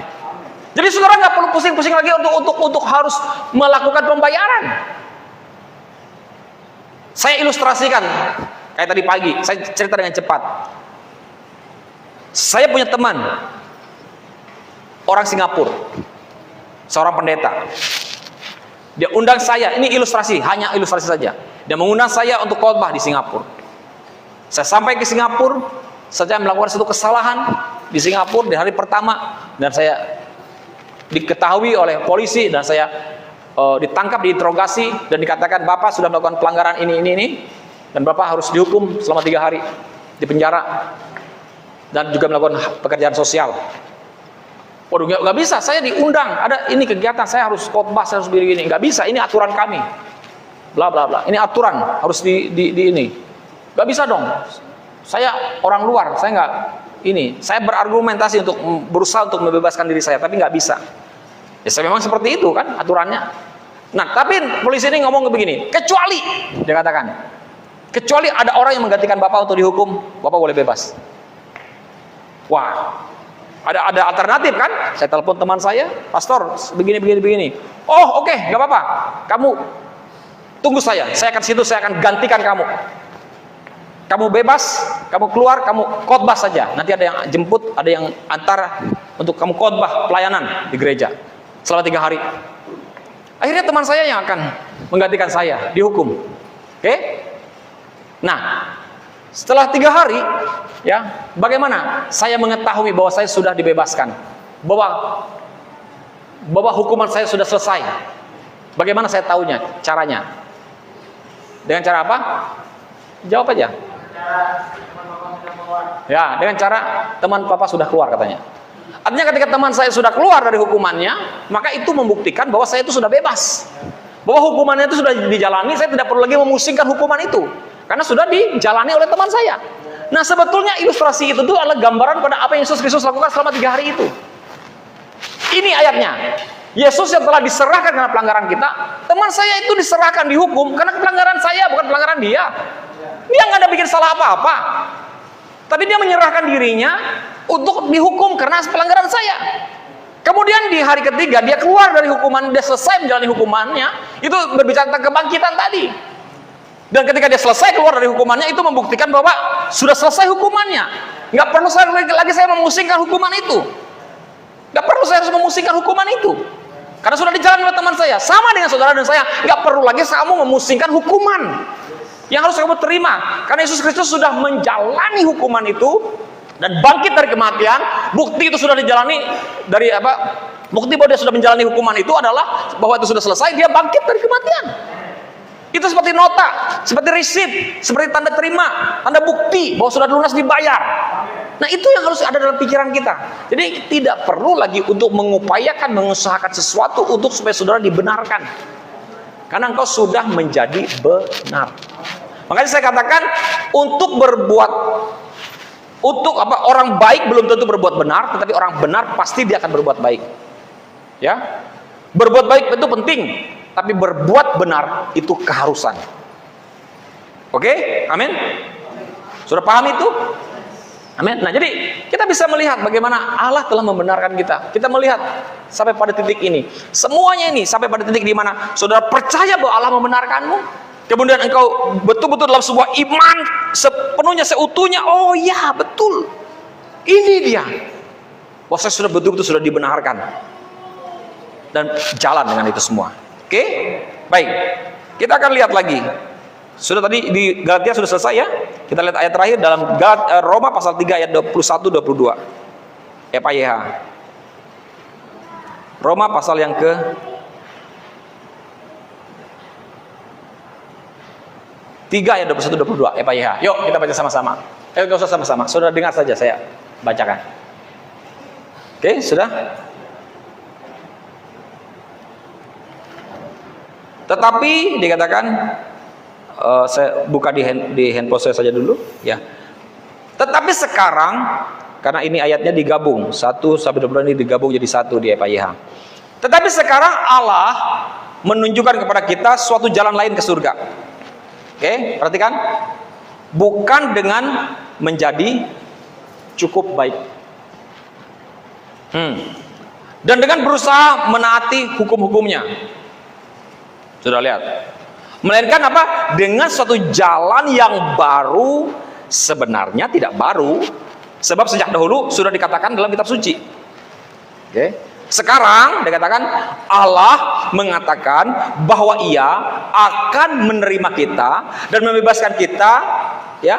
Jadi saudara nggak perlu pusing-pusing lagi untuk harus melakukan pembayaran. Saya ilustrasikan kayak tadi pagi, saya cerita dengan cepat. Saya punya teman orang Singapura, seorang pendeta. Dia undang saya, ini ilustrasi, hanya ilustrasi saja. Dia mengundang saya untuk khotbah di Singapura. Saya sampai ke Singapura, saya melakukan satu kesalahan di Singapura di hari pertama, dan saya diketahui oleh polisi, dan saya ditangkap, diinterogasi, dan dikatakan Bapak sudah melakukan pelanggaran ini, dan Bapak harus dihukum selama 3 hari di penjara, dan juga melakukan pekerjaan sosial. Waduh, nggak bisa, saya diundang, ada ini kegiatan, saya harus khotbah, saya harus begini, nggak bisa, ini aturan kami, bla bla bla, ini aturan harus di ini, nggak bisa dong, saya orang luar, saya nggak ini, saya berargumentasi untuk berusaha untuk membebaskan diri saya, tapi nggak bisa. Ya saya memang seperti itu kan aturannya. Nah, tapi polisi ini ngomong begini, kecuali dia katakan, kecuali ada orang yang menggantikan Bapak untuk dihukum, Bapak boleh bebas. Wah, ada alternatif kan? Saya telepon teman saya, pastor, begini. Oh, oke, nggak apa-apa. Kamu tunggu saya akan situ, saya akan gantikan kamu. Kamu bebas, kamu keluar, kamu khotbah saja. Nanti ada yang jemput, ada yang antar untuk kamu khotbah pelayanan di gereja selama 3 hari. Akhirnya teman saya yang akan menggantikan saya, dihukum. Oke? Nah, setelah 3 hari, ya, bagaimana saya mengetahui bahwa saya sudah dibebaskan, bahwa hukuman saya sudah selesai? Bagaimana saya tahunya? Caranya? Dengan cara apa? Jawab aja. Ya, dengan cara teman Papa sudah keluar katanya. Artinya ketika teman saya sudah keluar dari hukumannya, maka itu membuktikan bahwa saya itu sudah bebas. Bahwa hukumannya itu sudah dijalani, saya tidak perlu lagi memusingkan hukuman itu. Karena sudah dijalani oleh teman saya. Nah, sebetulnya ilustrasi itu tuh adalah gambaran pada apa yang Yesus Kristus lakukan selama 3 hari itu. Ini ayatnya. Yesus yang telah diserahkan karena pelanggaran kita, teman saya itu diserahkan dihukum karena pelanggaran saya, bukan pelanggaran dia. Dia nggak ada bikin salah apa-apa, tapi dia menyerahkan dirinya untuk dihukum karena pelanggaran saya. Kemudian di hari ketiga dia keluar dari hukuman, dia selesai menjalani hukumannya. Itu berbicara tentang kebangkitan tadi. Dan ketika dia selesai keluar dari hukumannya, itu membuktikan bahwa sudah selesai hukumannya. Nggak perlu lagi saya memusingkan hukuman itu. Nggak perlu saya harus memusingkan hukuman itu, karena sudah dijalani oleh teman saya. Sama dengan saudara dan saya, nggak perlu lagi kamu memusingkan hukuman yang harus kamu terima, karena Yesus Kristus sudah menjalani hukuman itu dan bangkit dari kematian. Bukti itu sudah dijalani dari apa? Bukti bahwa dia sudah menjalani hukuman itu adalah bahwa itu sudah selesai, dia bangkit dari kematian. Itu seperti nota, seperti receipt, seperti tanda terima, tanda bukti bahwa sudah lunas dibayar. Nah, itu yang harus ada dalam pikiran kita. Jadi tidak perlu lagi untuk mengupayakan, mengusahakan sesuatu untuk supaya saudara dibenarkan, karena engkau sudah menjadi benar. Makanya saya katakan, untuk orang baik belum tentu berbuat benar, tetapi orang benar pasti dia akan berbuat baik. Ya, berbuat baik itu penting, tapi berbuat benar itu keharusan. Oke, amin. Sudah paham itu? Amin. Nah, jadi kita bisa melihat bagaimana Allah telah membenarkan kita. Kita melihat sampai pada titik ini. Semuanya ini sampai pada titik di mana saudara percaya bahwa Allah membenarkanmu. Kemudian engkau betul-betul dalam sebuah iman sepenuhnya, seutuhnya. Oh ya, betul. Ini dia. Wah, saya sudah betul-betul sudah dibenarkan. Dan jalan dengan itu semua. Oke? Baik. Kita akan lihat lagi. Sudah tadi di Galatia sudah selesai ya. Kita lihat ayat terakhir dalam Roma pasal 3 ayat 21-22. FAYH. Roma pasal yang ke 3 ayat 21-22. FAYH. Yuk kita baca sama-sama. Gak usah sama-sama. Saudara dengar saja saya bacakan. Oke, sudah? Tetapi dikatakan, saya buka di handphone saya saja dulu ya. Tetapi sekarang, karena ini ayatnya digabung 1-22 ini digabung jadi satu di FAYH. Tetapi sekarang Allah menunjukkan kepada kita suatu jalan lain ke surga. Oke, perhatikan. Bukan dengan menjadi cukup baik, dan dengan berusaha menaati hukum-hukumnya. Sudah lihat? Melainkan apa? Dengan suatu jalan yang baru, sebenarnya tidak baru, sebab sejak dahulu sudah dikatakan dalam kitab suci. Oke. Sekarang dikatakan Allah mengatakan bahwa Ia akan menerima kita dan membebaskan kita, ya,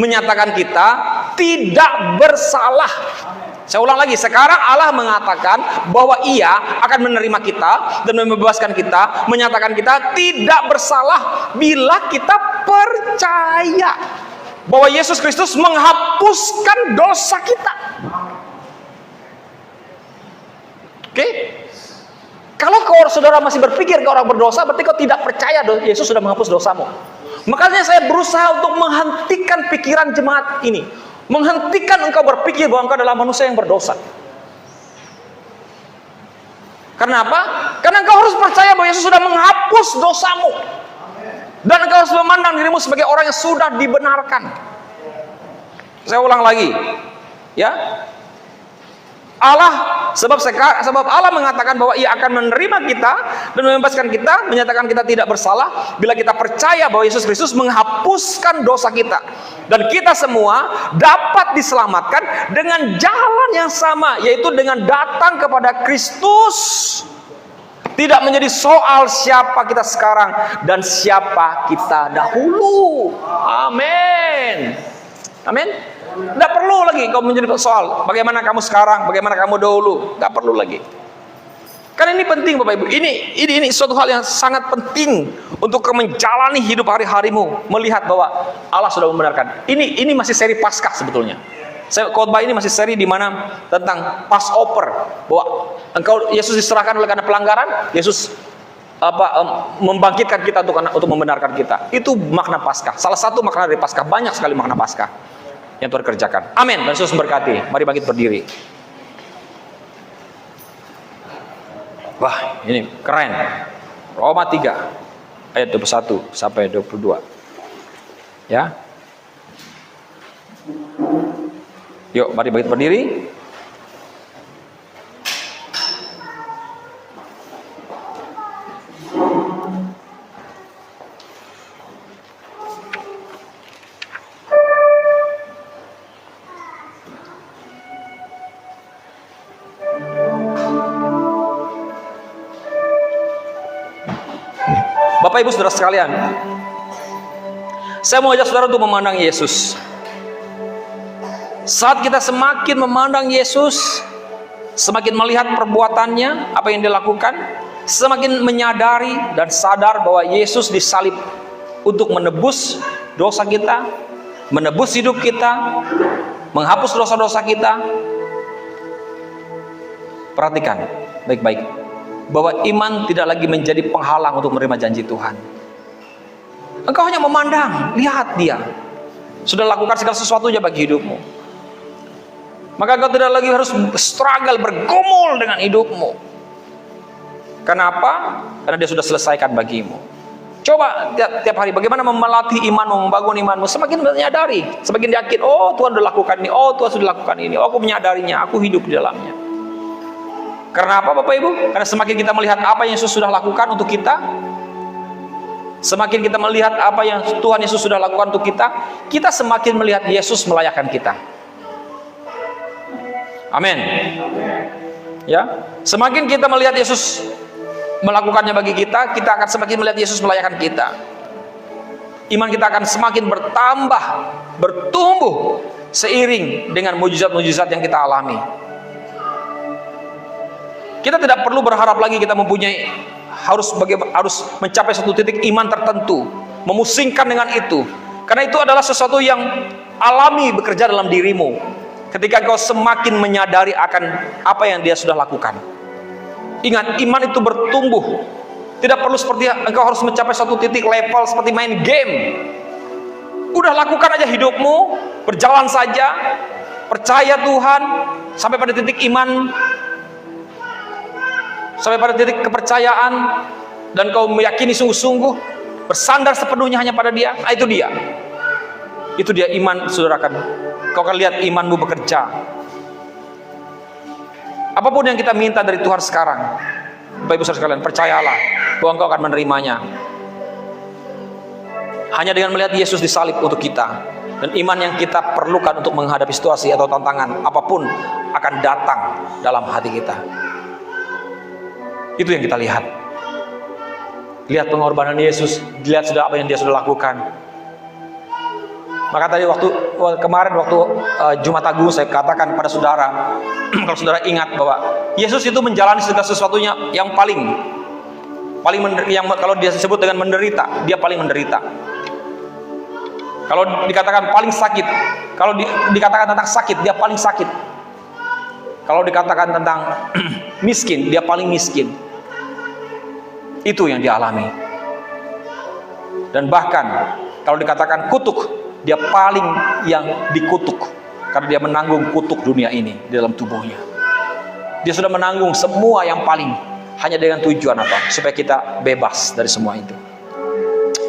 menyatakan kita tidak bersalah. Saya ulang lagi, sekarang Allah mengatakan bahwa Ia akan menerima kita dan membebaskan kita, menyatakan kita tidak bersalah bila kita percaya bahwa Yesus Kristus menghapuskan dosa kita. Oke? Kalau saudara masih berpikir kau orang berdosa, berarti kau tidak percaya Yesus sudah menghapus dosamu. Makanya saya berusaha untuk menghentikan pikiran jemaat ini, menghentikan engkau berpikir bahwa engkau adalah manusia yang berdosa. Karena apa? Karena engkau harus percaya bahwa Yesus sudah menghapus dosamu, dan engkau harus memandang dirimu sebagai orang yang sudah dibenarkan. Saya ulang lagi, ya. Sebab Allah mengatakan bahwa Ia akan menerima kita dan membebaskan kita, menyatakan kita tidak bersalah bila kita percaya bahwa Yesus Kristus menghapuskan dosa kita, dan kita semua dapat diselamatkan dengan jalan yang sama, yaitu dengan datang kepada Kristus. Tidak menjadi soal siapa kita sekarang dan siapa kita dahulu. Amin. Amin. Tidak perlu lagi kau menjadi soal bagaimana kamu sekarang, bagaimana kamu dahulu. Tidak perlu lagi. Karena ini penting Bapak Ibu. Ini suatu hal yang sangat penting untuk kau menjalani hidup hari-harimu, melihat bahwa Allah sudah membenarkan. Ini masih seri Paskah sebetulnya. Saya khotbah ini masih seri di mana tentang Passover, bahwa engkau Yesus diserahkan oleh karena pelanggaran, Yesus membangkitkan kita untuk membenarkan kita. Itu makna Paskah. Salah satu makna dari Paskah, banyak sekali makna Paskah yang Tuhan kerjakan. Amin. Dan Yesus memberkati. Mari bangkit berdiri. Wah, ini keren. Roma 3 ayat 21 sampai 22. Ya. Yuk, mari berdiri. Bapak Ibu Saudara sekalian, saya mau ajak saudara untuk memandang Yesus. Saat kita semakin memandang Yesus, semakin melihat perbuatannya, apa yang dia lakukan, semakin menyadari dan sadar bahwa Yesus disalib untuk menebus dosa kita, menebus hidup kita, menghapus dosa-dosa kita. Perhatikan baik-baik bahwa iman tidak lagi menjadi penghalang untuk menerima janji Tuhan. Engkau hanya memandang, lihat dia sudah lakukan segala sesuatunya bagi hidupmu. Maka engkau tidak lagi harus struggle, bergumul dengan hidupmu. Kenapa? Karena dia sudah selesaikan bagimu. Coba tiap hari bagaimana melatih imanmu, membangun imanmu. Semakin menyadari, semakin yakin, oh Tuhan sudah lakukan ini, oh Tuhan sudah lakukan ini, oh aku menyadarinya, aku hidup di dalamnya. Karena apa Bapak Ibu? Karena semakin kita melihat apa yang Yesus sudah lakukan untuk kita, semakin kita melihat apa yang Tuhan Yesus sudah lakukan untuk kita, kita semakin melihat Yesus melayakkan kita. Amin. Ya, semakin kita melihat Yesus melakukannya bagi kita, kita akan semakin melihat Yesus melayakkan kita. Iman kita akan semakin bertambah, bertumbuh seiring dengan mujizat-mujizat yang kita alami. Kita tidak perlu berharap lagi kita mempunyai harus mencapai satu titik iman tertentu, memusingkan dengan itu, karena itu adalah sesuatu yang alami bekerja dalam dirimu. Ketika kau semakin menyadari akan apa yang dia sudah lakukan. Ingat, iman itu bertumbuh. Tidak perlu seperti engkau harus mencapai satu titik level seperti main game. Udah lakukan aja hidupmu, berjalan saja, percaya Tuhan, sampai pada titik iman, sampai pada titik kepercayaan, dan kau meyakini sungguh-sungguh, bersandar sepenuhnya hanya pada dia. Nah, itu dia. Itu dia iman, saudarakan. Kau akan lihat imanmu bekerja. Apapun yang kita minta dari Tuhan sekarang, Bapak Ibu Saudara sekalian, percayalah bahwa engkau akan menerimanya. Hanya dengan melihat Yesus disalib untuk kita, dan iman yang kita perlukan untuk menghadapi situasi atau tantangan apapun akan datang dalam hati kita. Itu yang kita lihat. Lihat pengorbanan Yesus, lihat sudah apa yang dia sudah lakukan. Maka tadi kemarin waktu Jumat Agung saya katakan pada saudara, kalau saudara ingat bahwa Yesus itu menjalani segala sesuatunya yang kalau dia disebut dengan menderita, dia paling menderita. Kalau dikatakan paling sakit, kalau dikatakan tentang sakit, dia paling sakit. Kalau dikatakan tentang miskin, dia paling miskin. Itu yang dia alami. Dan bahkan kalau dikatakan kutuk, dia paling yang dikutuk, karena dia menanggung kutuk dunia ini di dalam tubuhnya. Dia sudah menanggung semua yang paling, hanya dengan tujuan apa? Supaya kita bebas dari semua itu.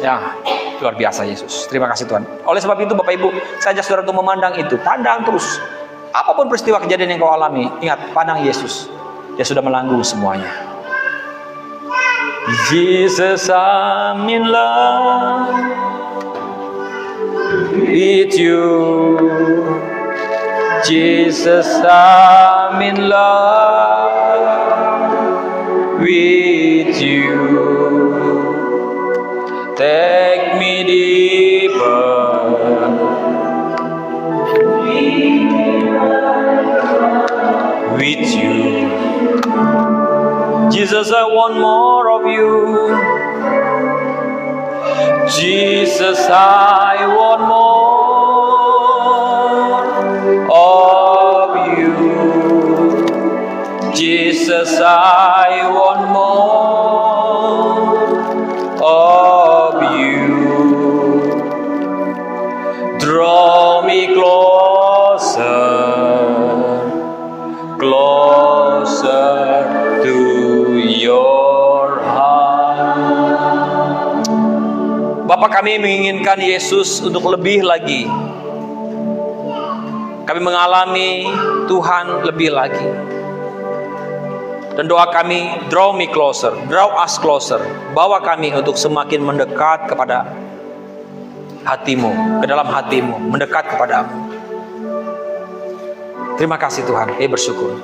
Ya, luar biasa Yesus. Terima kasih Tuhan. Oleh sebab itu Bapak Ibu, saya ajak saudara untuk memandang itu. Pandang terus. Apapun peristiwa kejadian yang kau alami, ingat, pandang Yesus. Dia sudah menanggung semuanya. Jesus, I'm in love with you. Jesus, I'm in love with you. Take me deeper with you. Jesus, I want more of you. Jesus, I want more of you. Jesus, I want more of you. Draw me closer, closer to your Bapa, kami menginginkan Yesus untuk lebih lagi. Kami mengalami Tuhan lebih lagi. Dan doa kami, draw me closer, draw us closer. Bawa kami untuk semakin mendekat kepada hatimu, ke dalam hatimu, mendekat kepadamu. Terima kasih Tuhan, bersyukur.